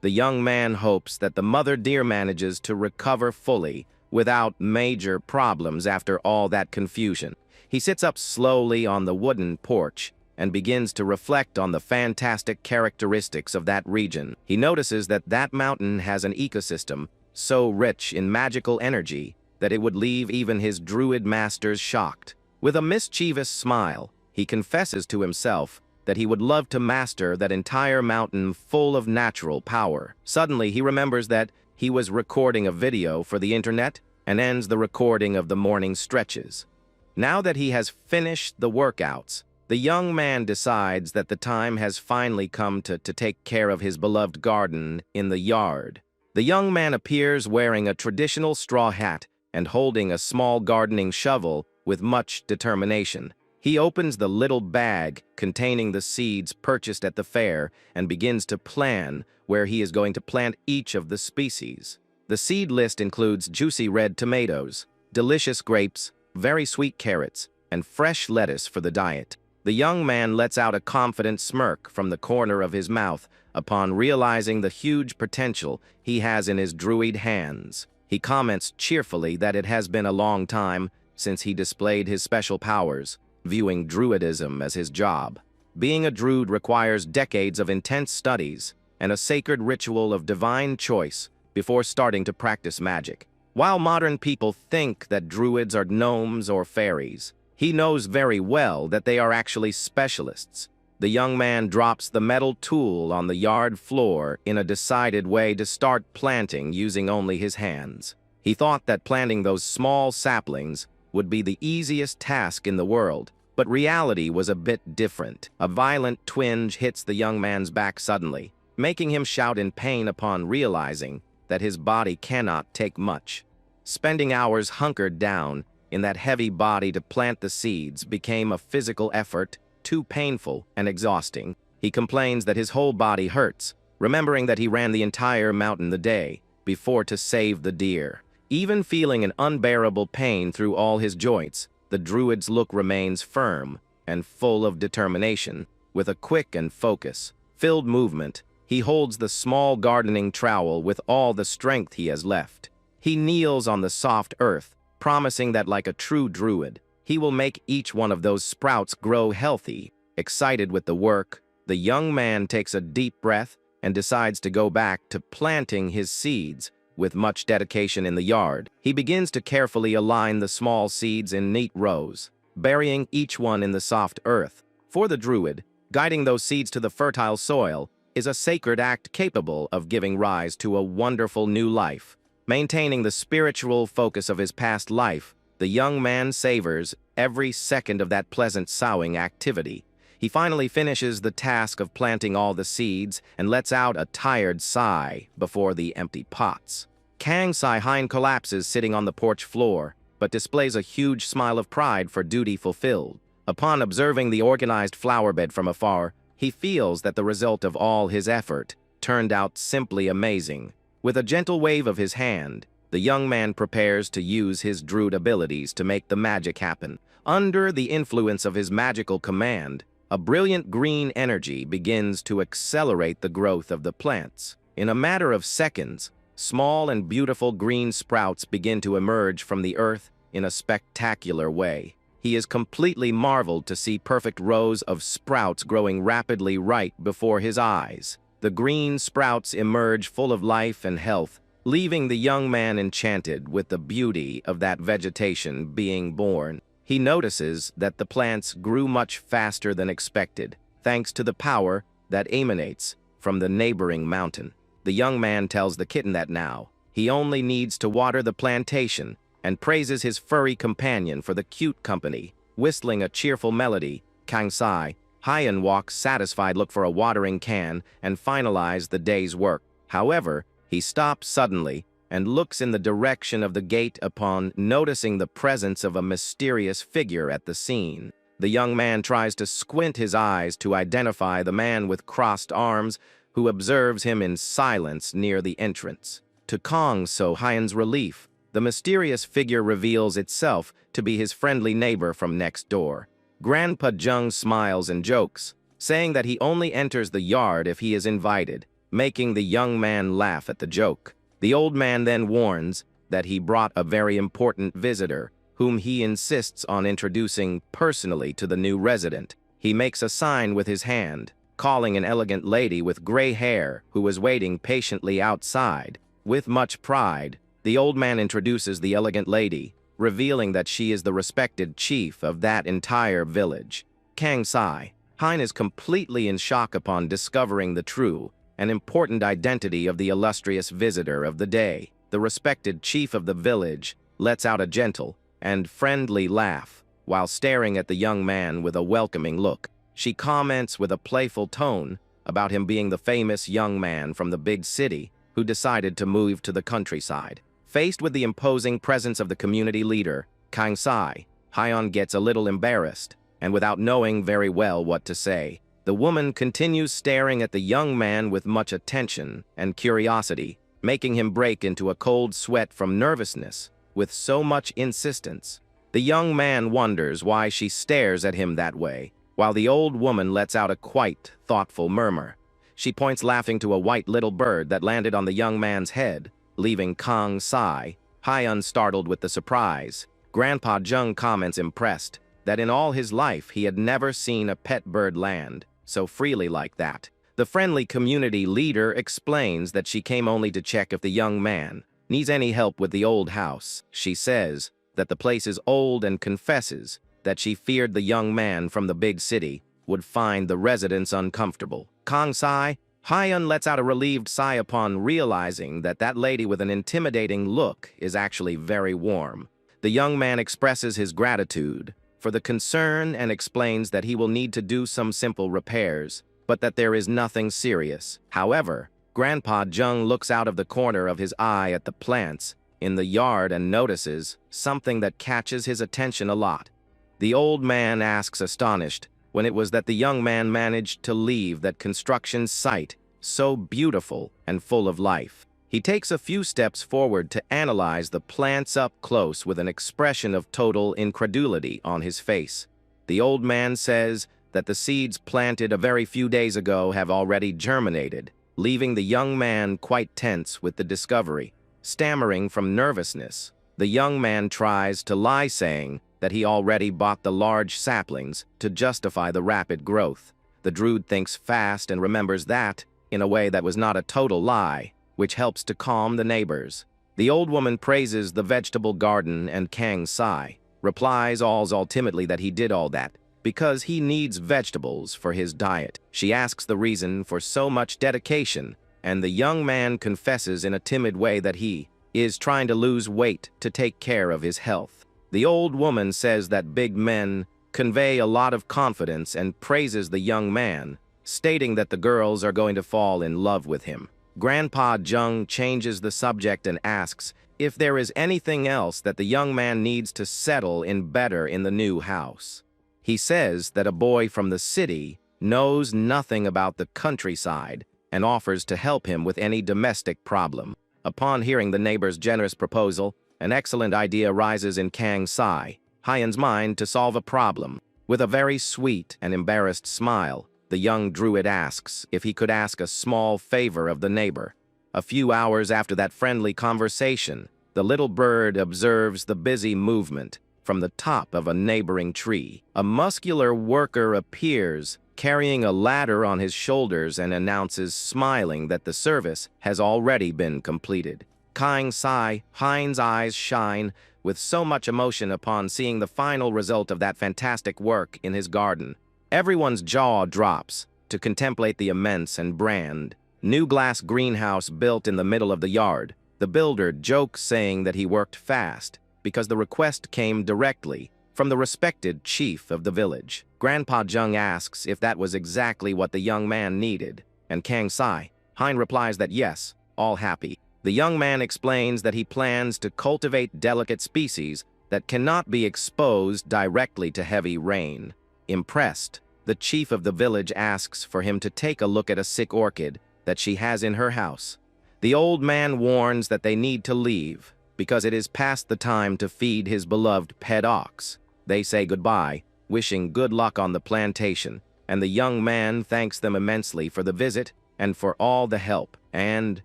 The young man hopes that the mother deer manages to recover fully without major problems after all that confusion. He sits up slowly on the wooden porch and begins to reflect on the fantastic characteristics of that region. He notices that that mountain has an ecosystem so rich in magical energy that it would leave even his druid masters shocked. With a mischievous smile, he confesses to himself that he would love to master that entire mountain full of natural power. Suddenly, he remembers that he was recording a video for the internet and ends the recording of the morning stretches. Now that he has finished the workouts, the young man decides that the time has finally come to take care of his beloved garden in the yard. The young man appears wearing a traditional straw hat and holding a small gardening shovel with much determination. He opens the little bag containing the seeds purchased at the fair and begins to plan where he is going to plant each of the species. The seed list includes juicy red tomatoes, delicious grapes, very sweet carrots, and fresh lettuce for the diet. The young man lets out a confident smirk from the corner of his mouth upon realizing the huge potential he has in his druid hands. He comments cheerfully that it has been a long time since he displayed his special powers, viewing druidism as his job. Being a druid requires decades of intense studies and a sacred ritual of divine choice before starting to practice magic. While modern people think that druids are gnomes or fairies, he knows very well that they are actually specialists. The young man drops the metal tool on the yard floor in a decided way to start planting using only his hands. He thought that planting those small saplings would be the easiest task in the world, but reality was a bit different. A violent twinge hits the young man's back suddenly, making him shout in pain upon realizing that his body cannot take much. Spending hours hunkered down in that heavy body to plant the seeds became a physical effort, too painful and exhausting. He complains that his whole body hurts, remembering that he ran the entire mountain the day before to save the deer. Even feeling an unbearable pain through all his joints, the druid's look remains firm and full of determination. With a quick and focus-filled movement, he holds the small gardening trowel with all the strength he has left. He kneels on the soft earth, promising that like a true druid, he will make each one of those sprouts grow healthy. Excited with the work, the young man takes a deep breath and decides to go back to planting his seeds. With much dedication in the yard, he begins to carefully align the small seeds in neat rows, burying each one in the soft earth. For the druid, guiding those seeds to the fertile soil is a sacred act capable of giving rise to a wonderful new life. Maintaining the spiritual focus of his past life, the young man savors every second of that pleasant sowing activity. He finally finishes the task of planting all the seeds and lets out a tired sigh before the empty pots. Si-hyun collapses sitting on the porch floor, but displays a huge smile of pride for duty fulfilled. Upon observing the organized flower bed from afar, he feels that the result of all his effort turned out simply amazing. With a gentle wave of his hand, the young man prepares to use his druid abilities to make the magic happen. Under the influence of his magical command, a brilliant green energy begins to accelerate the growth of the plants. In a matter of seconds, small and beautiful green sprouts begin to emerge from the earth in a spectacular way. He is completely marveled to see perfect rows of sprouts growing rapidly right before his eyes. The green sprouts emerge full of life and health, leaving the young man enchanted with the beauty of that vegetation being born. He notices that the plants grew much faster than expected, thanks to the power that emanates from the neighboring mountain. The young man tells the kitten that now he only needs to water the plantation and praises his furry companion for the cute company. Whistling a cheerful melody, Si-hyun walks satisfied look for a watering can and finalize the day's work. However, he stops suddenly and looks in the direction of the gate upon noticing the presence of a mysterious figure at the scene. The young man tries to squint his eyes to identify the man with crossed arms, who observes him in silence near the entrance. To Si-hyun's relief, the mysterious figure reveals itself to be his friendly neighbor from next door. Grandpa Jung smiles and jokes, saying that he only enters the yard if he is invited, making the young man laugh at the joke. The old man then warns that he brought a very important visitor, whom he insists on introducing personally to the new resident. He makes a sign with his hand, calling an elegant lady with gray hair who is waiting patiently outside. With much pride, the old man introduces the elegant lady, revealing that she is the respected chief of that entire village. Si-hyun is completely in shock upon discovering the true and important identity of the illustrious visitor of the day. The respected chief of the village lets out a gentle and friendly laugh while staring at the young man with a welcoming look. She comments with a playful tone about him being the famous young man from the big city who decided to move to the countryside. Faced with the imposing presence of the community leader, Si-hyun gets a little embarrassed, and without knowing very well what to say, the woman continues staring at the young man with much attention and curiosity, making him break into a cold sweat from nervousness with so much insistence. The young man wonders why she stares at him that way, while the old woman lets out a quite thoughtful murmur. She points laughing to a white little bird that landed on the young man's head, leaving Si-hyun startled with the surprise. Grandpa Jung comments impressed that in all his life he had never seen a pet bird land so freely like that. The friendly community leader explains that she came only to check if the young man needs any help with the old house. She says that the place is old and confesses that she feared the young man from the big city would find the residents uncomfortable. Si-hyun lets out a relieved sigh upon realizing that that lady with an intimidating look is actually very warm. The young man expresses his gratitude for the concern and explains that he will need to do some simple repairs, but that there is nothing serious. However, Grandpa Jung looks out of the corner of his eye at the plants in the yard and notices something that catches his attention a lot. The old man asks astonished when it was that the young man managed to leave that construction site so beautiful and full of life. He takes a few steps forward to analyze the plants up close with an expression of total incredulity on his face. The old man says that the seeds planted a very few days ago have already germinated, leaving the young man quite tense with the discovery. Stammering from nervousness, the young man tries to lie, saying that he already bought the large saplings to justify the rapid growth. The Druid thinks fast and remembers that, in a way that was not a total lie, which helps to calm the neighbors. The old woman praises the vegetable garden, and Kang Si replies ultimately that he did all that because he needs vegetables for his diet. She asks the reason for so much dedication, and the young man confesses in a timid way that he is trying to lose weight to take care of his health. The old woman says that big men convey a lot of confidence and praises the young man, stating that the girls are going to fall in love with him. Grandpa Jung changes the subject and asks if there is anything else that the young man needs to settle in better in the new house. He says that a boy from the city knows nothing about the countryside and offers to help him with any domestic problem. Upon hearing the neighbor's generous proposal, an excellent idea rises in Kang Si-hyun's mind to solve a problem. With a very sweet and embarrassed smile, the young Druid asks if he could ask a small favor of the neighbor. A few hours after that friendly conversation, the little bird observes the busy movement from the top of a neighboring tree. A muscular worker appears, carrying a ladder on his shoulders, and announces, smiling, that the service has already been completed. Kang Si-hyun's eyes shine with so much emotion upon seeing the final result of that fantastic work in his garden. Everyone's jaw drops to contemplate the immense and brand new glass greenhouse built in the middle of the yard. The builder jokes, saying that he worked fast because the request came directly from the respected chief of the village. Grandpa Jung asks if that was exactly what the young man needed, and Kang Si-hyun replies that yes, all happy. The young man explains that he plans to cultivate delicate species that cannot be exposed directly to heavy rain. Impressed, the chief of the village asks for him to take a look at a sick orchid that she has in her house. The old man warns that they need to leave because it is past the time to feed his beloved pet ox. They say goodbye, wishing good luck on the plantation, and the young man thanks them immensely for the visit and for all the help. And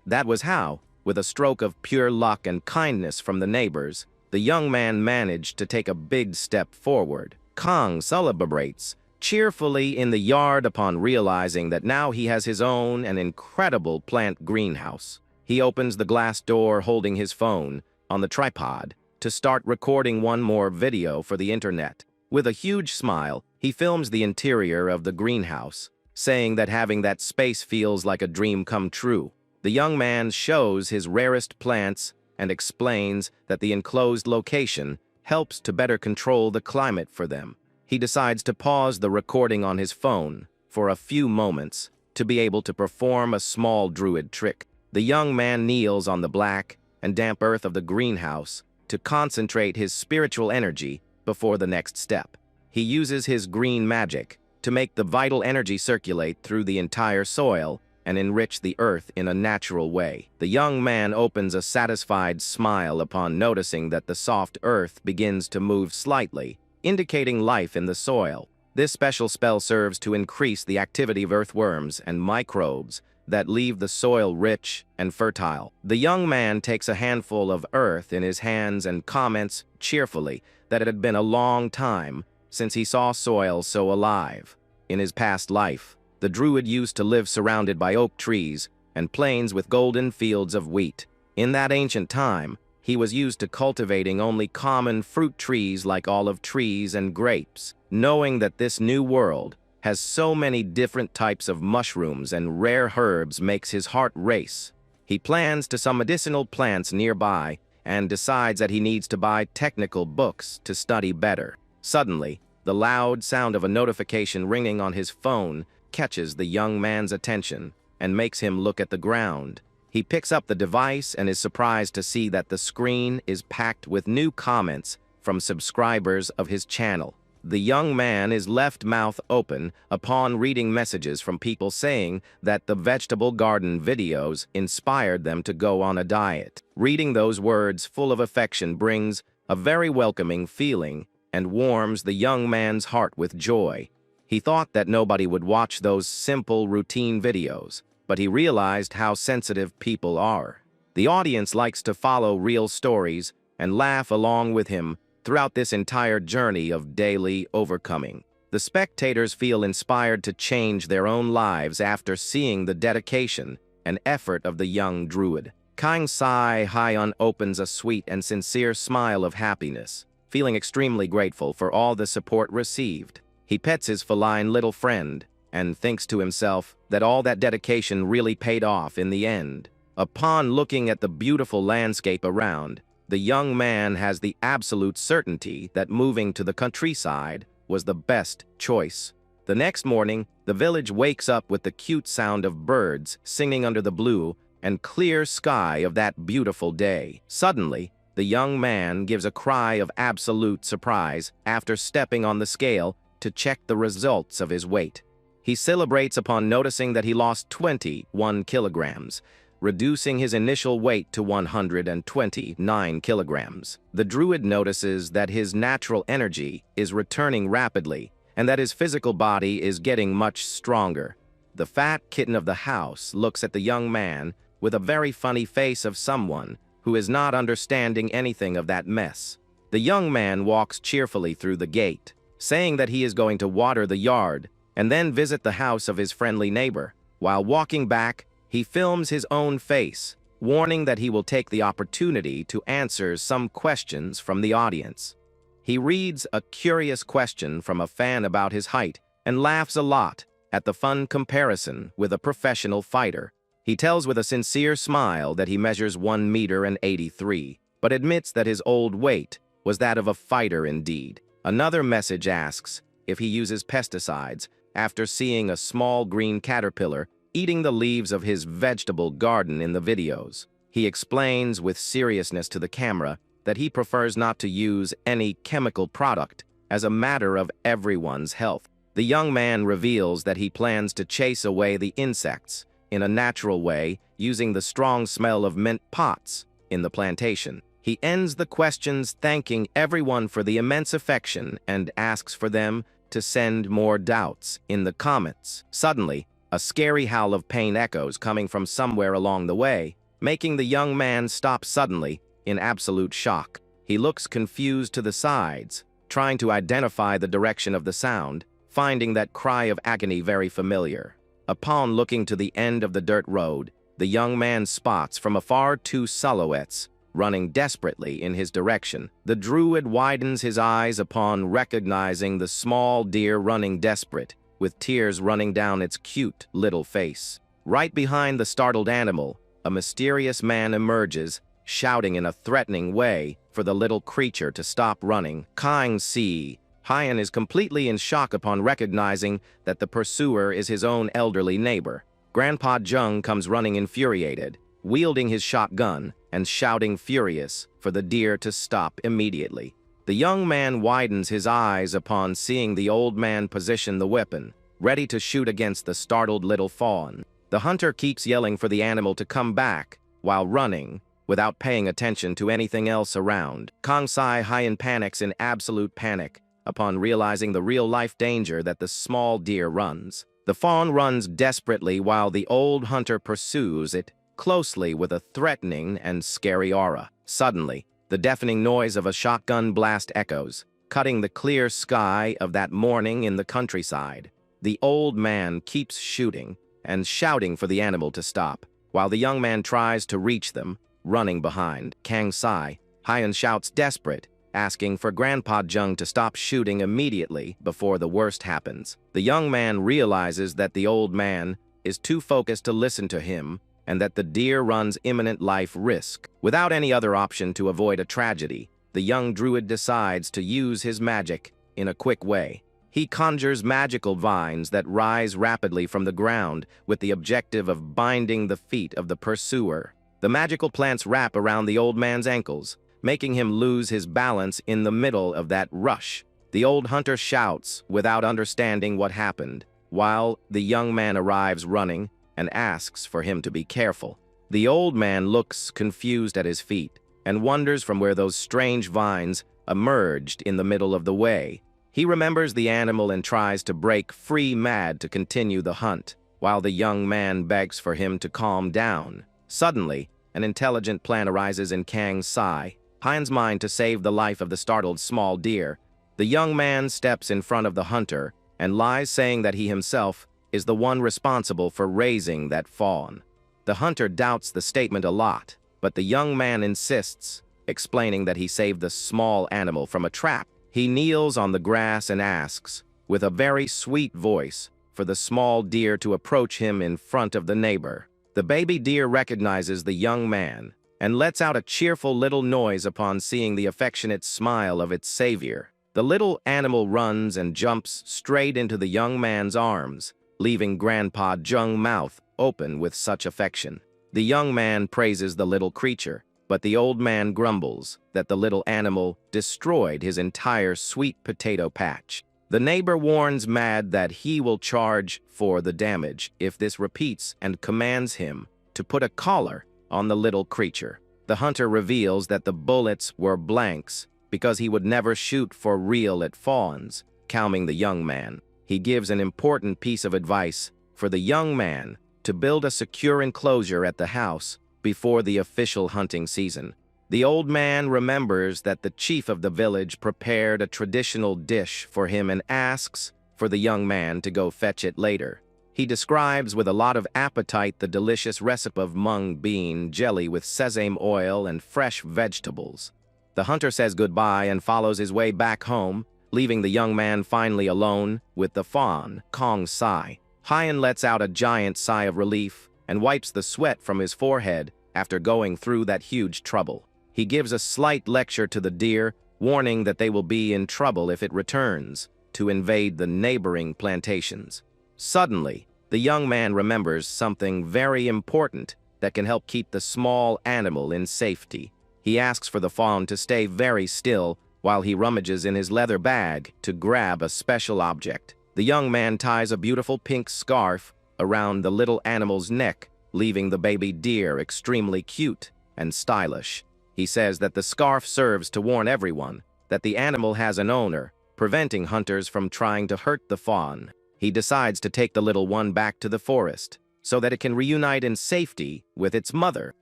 that was how, with a stroke of pure luck and kindness from the neighbors, the young man managed to take a big step forward. Kang celebrates cheerfully in the yard upon realizing that now he has his own and incredible plant greenhouse. He opens the glass door holding his phone on the tripod to start recording one more video for the internet. With a huge smile, he films the interior of the greenhouse, saying that having that space feels like a dream come true. The young man shows his rarest plants and explains that the enclosed location helps to better control the climate for them. He decides to pause the recording on his phone for a few moments to be able to perform a small druid trick. The young man kneels on the black and damp earth of the greenhouse to concentrate his spiritual energy before the next step. He uses his green magic to make the vital energy circulate through the entire soil and enrich the earth in a natural way. The young man opens a satisfied smile upon noticing that the soft earth begins to move slightly, indicating life in the soil. This special spell serves to increase the activity of earthworms and microbes that leave the soil rich and fertile. The young man takes a handful of earth in his hands and comments cheerfully that it had been a long time since he saw soil so alive. In his past life, the Druid used to live surrounded by oak trees and plains with golden fields of wheat. In that ancient time, he was used to cultivating only common fruit trees like olive trees and grapes. Knowing that this new world has so many different types of mushrooms and rare herbs makes his heart race. He plans to some medicinal plants nearby and decides that he needs to buy technical books to study better. Suddenly, the loud sound of a notification ringing on his phone catches the young man's attention and makes him look at the ground. He picks up the device and is surprised to see that the screen is packed with new comments from subscribers of his channel. the young man is left mouth open upon reading messages from people saying that the vegetable garden videos inspired them to go on a diet. Reading those words full of affection brings a very welcoming feeling and warms the young man's heart with joy. He thought that nobody would watch those simple routine videos, but he realized how sensitive people are. The audience likes to follow real stories and laugh along with him throughout this entire journey of daily overcoming. The spectators feel inspired to change their own lives after seeing the dedication and effort of the young druid. Si-hyun opens a sweet and sincere smile of happiness, feeling extremely grateful for all the support received. He pets his feline little friend and thinks to himself that all that dedication really paid off in the end. Upon looking at the beautiful landscape around, the young man has the absolute certainty that moving to the countryside was the best choice. The next morning, the village wakes up with the cute sound of birds singing under the blue and clear sky of that beautiful day. Suddenly, the young man gives a cry of absolute surprise after stepping on the scale to check the results of his weight. He celebrates upon noticing that he lost 21 kilograms, reducing his initial weight to 129 kilograms. The druid notices that his natural energy is returning rapidly and that his physical body is getting much stronger. The fat kitten of the house looks at the young man with a very funny face of someone who is not understanding anything of that mess. The young man walks cheerfully through the gate, saying that he is going to water the yard and then visit the house of his friendly neighbor. While walking back, he films his own face, warning that he will take the opportunity to answer some questions from the audience. He reads a curious question from a fan about his height and laughs a lot at the fun comparison with a professional fighter. He tells with a sincere smile that he measures 1 meter and 83, but admits that his old weight was that of a fighter indeed. Another message asks if he uses pesticides after seeing a small green caterpillar eating the leaves of his vegetable garden in the videos. He explains with seriousness to the camera that he prefers not to use any chemical product as a matter of everyone's health. The young man reveals that he plans to chase away the insects in a natural way using the strong smell of mint pots in the plantation. He ends the questions thanking everyone for the immense affection and asks for them to send more doubts in the comments. Suddenly, a scary howl of pain echoes coming from somewhere along the way, making the young man stop suddenly in absolute shock. He looks confused to the sides, trying to identify the direction of the sound, finding that cry of agony very familiar. Upon looking to the end of the dirt road, the young man spots from afar 2 silhouettes running desperately in his direction. The druid widens his eyes upon recognizing the small deer running desperate, with tears running down its cute little face. Right behind the startled animal, a mysterious man emerges, shouting in a threatening way for the little creature to stop running. Si-hyun is completely in shock upon recognizing that the pursuer is his own elderly neighbor. Grandpa Jung comes running infuriated, wielding his shotgun and shouting furious for the deer to stop immediately. The young man widens his eyes upon seeing the old man position the weapon, ready to shoot against the startled little fawn. The hunter keeps yelling for the animal to come back while running, without paying attention to anything else around. Si-hyun panics in absolute panic upon realizing the real-life danger that the small deer runs. The fawn runs desperately while the old hunter pursues it closely with a threatening and scary aura. Suddenly, the deafening noise of a shotgun blast echoes, cutting the clear sky of that morning in the countryside. The old man keeps shooting and shouting for the animal to stop, while the young man tries to reach them, running behind. Si-hyun shouts desperate, asking for Grandpa Jung to stop shooting immediately before the worst happens. The young man realizes that the old man is too focused to listen to him and that the deer runs imminent life risk. Without any other option to avoid a tragedy, the young druid decides to use his magic in a quick way. He conjures magical vines that rise rapidly from the ground with the objective of binding the feet of the pursuer. The magical plants wrap around the old man's ankles, making him lose his balance in the middle of that rush. The old hunter shouts without understanding what happened, while the young man arrives running and asks for him to be careful. The old man looks confused at his feet and wonders from where those strange vines emerged in the middle of the way. He remembers the animal and tries to break free mad to continue the hunt, while the young man begs for him to calm down. Suddenly, an intelligent plan arises in Kang Si-hyun's mind to save the life of the startled small deer. The young man steps in front of the hunter and lies, saying that he himself is the one responsible for raising that fawn. The hunter doubts the statement a lot, but the young man insists, explaining that he saved the small animal from a trap. He kneels on the grass and asks, with a very sweet voice, for the small deer to approach him in front of the neighbor. The baby deer recognizes the young man and lets out a cheerful little noise upon seeing the affectionate smile of its savior. The little animal runs and jumps straight into the young man's arms, leaving Grandpa Jung's mouth open with such affection. The young man praises the little creature, but the old man grumbles that the little animal destroyed his entire sweet potato patch. The neighbor warns Mad that he will charge for the damage if this repeats and commands him to put a collar on the little creature. The hunter reveals that the bullets were blanks because he would never shoot for real at fawns, calming the young man. He gives an important piece of advice for the young man to build a secure enclosure at the house before the official hunting season. The old man remembers that the chief of the village prepared a traditional dish for him and asks for the young man to go fetch it later. He describes with a lot of appetite the delicious recipe of mung bean jelly with sesame oil and fresh vegetables. The hunter says goodbye and follows his way back home, leaving the young man finally alone with the fawn. Kang Si-hyun lets out a giant sigh of relief and wipes the sweat from his forehead after going through that huge trouble. He gives a slight lecture to the deer, warning that they will be in trouble if it returns to invade the neighboring plantations. Suddenly, the young man remembers something very important that can help keep the small animal in safety. He asks for the fawn to stay very still while he rummages in his leather bag to grab a special object. The young man ties a beautiful pink scarf around the little animal's neck, leaving the baby deer extremely cute and stylish. He says that the scarf serves to warn everyone that the animal has an owner, preventing hunters from trying to hurt the fawn. He decides to take the little one back to the forest so that it can reunite in safety with its mother.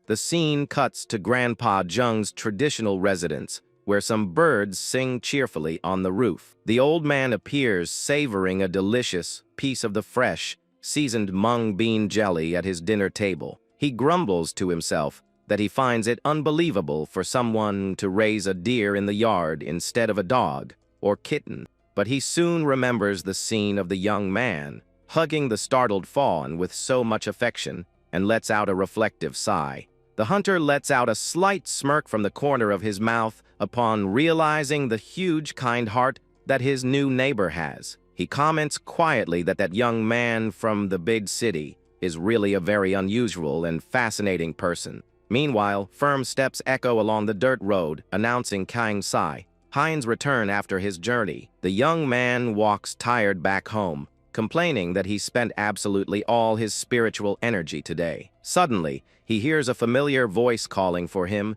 The scene cuts to Grandpa Jung's traditional residence, where some birds sing cheerfully on the roof. The old man appears savoring a delicious piece of the fresh, seasoned mung bean jelly at his dinner table. He grumbles to himself that he finds it unbelievable for someone to raise a deer in the yard instead of a dog or kitten. But he soon remembers the scene of the young man hugging the startled fawn with so much affection and lets out a reflective sigh. The hunter lets out a slight smirk from the corner of his mouth upon realizing the huge kind heart that his new neighbor has. He comments quietly that that young man from the big city is really a very unusual and fascinating person. Meanwhile, firm steps echo along the dirt road, announcing Kang Si-hyun's return after his journey. The young man walks tired back home, complaining that he spent absolutely all his spiritual energy today. Suddenly, he hears a familiar voice calling for him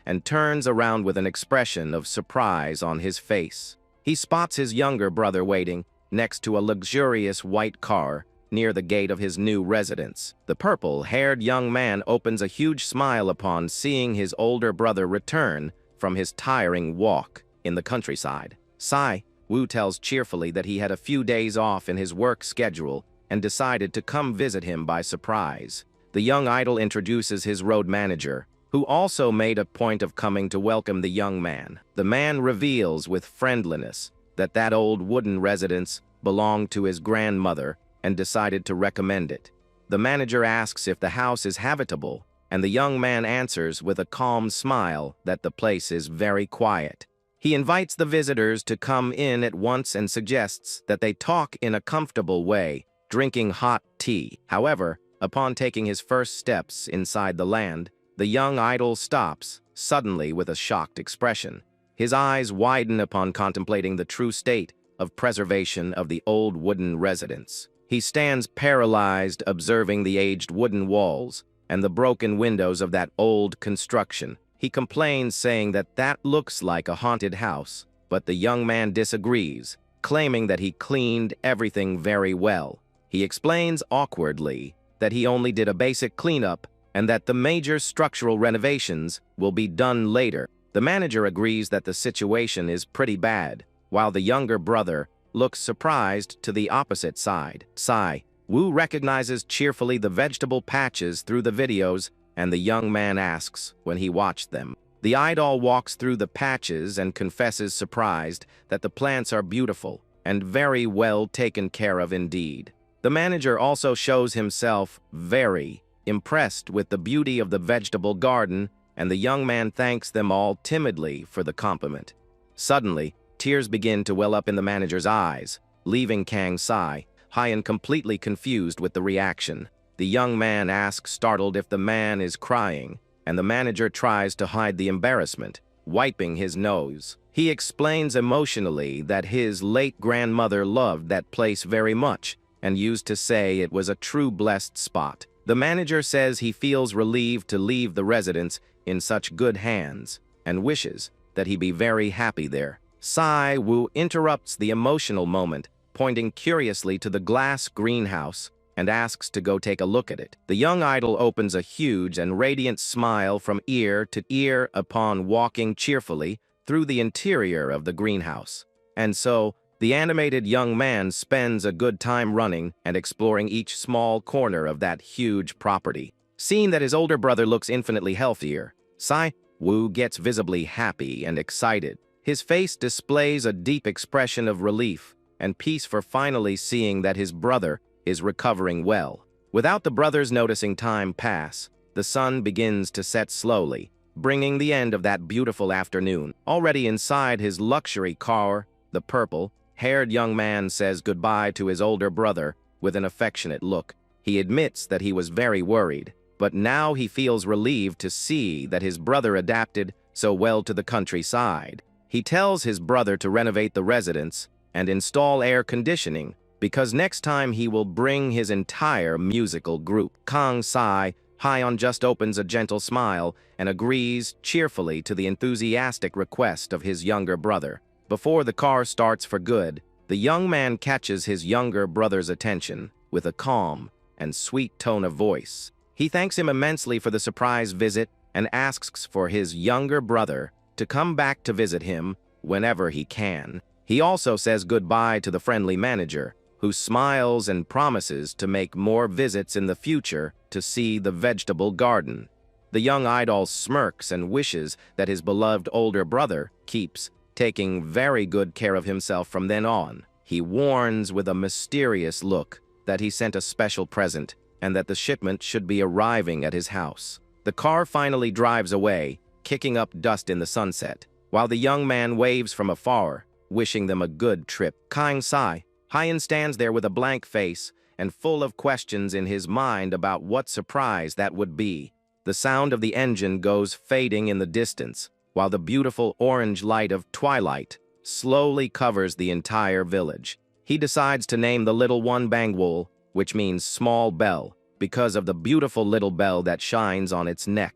and turns around with an expression of surprise on his face. He spots his younger brother waiting next to a luxurious white car near the gate of his new residence. The purple-haired young man opens a huge smile upon seeing his older brother return from his tiring walk in the countryside. Si-hyun tells cheerfully that he had a few days off in his work schedule and decided to come visit him by surprise. The young idol introduces his road manager, who also made a point of coming to welcome the young man. The man reveals with friendliness that that old wooden residence belonged to his grandmother and decided to recommend it. The manager asks if the house is habitable, and the young man answers with a calm smile that the place is very quiet. He invites the visitors to come in at once and suggests that they talk in a comfortable way, drinking hot tea. However, upon taking his first steps inside the land, the young idol stops, suddenly with a shocked expression. His eyes widen upon contemplating the true state of preservation of the old wooden residence. He stands paralyzed, observing the aged wooden walls and the broken windows of that old construction. He complains, saying that that looks like a haunted house, but the young man disagrees, claiming that he cleaned everything very well. He explains awkwardly that he only did a basic cleanup and that the major structural renovations will be done later. The manager agrees that the situation is pretty bad, while the younger brother looks surprised to the opposite side. Si-Woo recognizes cheerfully the vegetable patches through the videos, and the young man asks when he watched them. The idol walks through the patches and confesses surprised that the plants are beautiful and very well taken care of indeed. The manager also shows himself very impressed with the beauty of the vegetable garden, and the young man thanks them all timidly for the compliment. Suddenly, tears begin to well up in the manager's eyes, leaving Si-hyun completely confused with the reaction. The young man asks, startled, if the man is crying, and the manager tries to hide the embarrassment, wiping his nose. He explains emotionally that his late grandmother loved that place very much and used to say it was a true blessed spot. The manager says he feels relieved to leave the residence in such good hands and wishes that he be very happy there. Si-Woo interrupts the emotional moment, pointing curiously to the glass greenhouse, and asks to go take a look at it. The young idol opens a huge and radiant smile from ear to ear upon walking cheerfully through the interior of the greenhouse. And so, the animated young man spends a good time running and exploring each small corner of that huge property. Seeing that his older brother looks infinitely healthier, Si-Woo gets visibly happy and excited. His face displays a deep expression of relief and peace for finally seeing that his brother is recovering well. Without the brothers noticing time pass, the sun begins to set slowly, bringing the end of that beautiful afternoon. Already inside his luxury car, the purple-haired young man says goodbye to his older brother with an affectionate look. He admits that he was very worried, but now he feels relieved to see that his brother adapted so well to the countryside. He tells his brother to renovate the residence and install air conditioning, because next time he will bring his entire musical group. Si-hyun just opens a gentle smile and agrees cheerfully to the enthusiastic request of his younger brother. Before the car starts for good, the young man catches his younger brother's attention with a calm and sweet tone of voice. He thanks him immensely for the surprise visit and asks for his younger brother to come back to visit him whenever he can. He also says goodbye to the friendly manager, who smiles and promises to make more visits in the future to see the vegetable garden. The young idol smirks and wishes that his beloved older brother keeps taking very good care of himself from then on. He warns with a mysterious look that he sent a special present and that the shipment should be arriving at his house. The car finally drives away, kicking up dust in the sunset, while the young man waves from afar, wishing them a good trip. Si-hyun stands there with a blank face and full of questions in his mind about what surprise that would be. The sound of the engine goes fading in the distance, while the beautiful orange light of twilight slowly covers the entire village. He decides to name the little one Bangwol, which means small bell, because of the beautiful little bell that shines on its neck.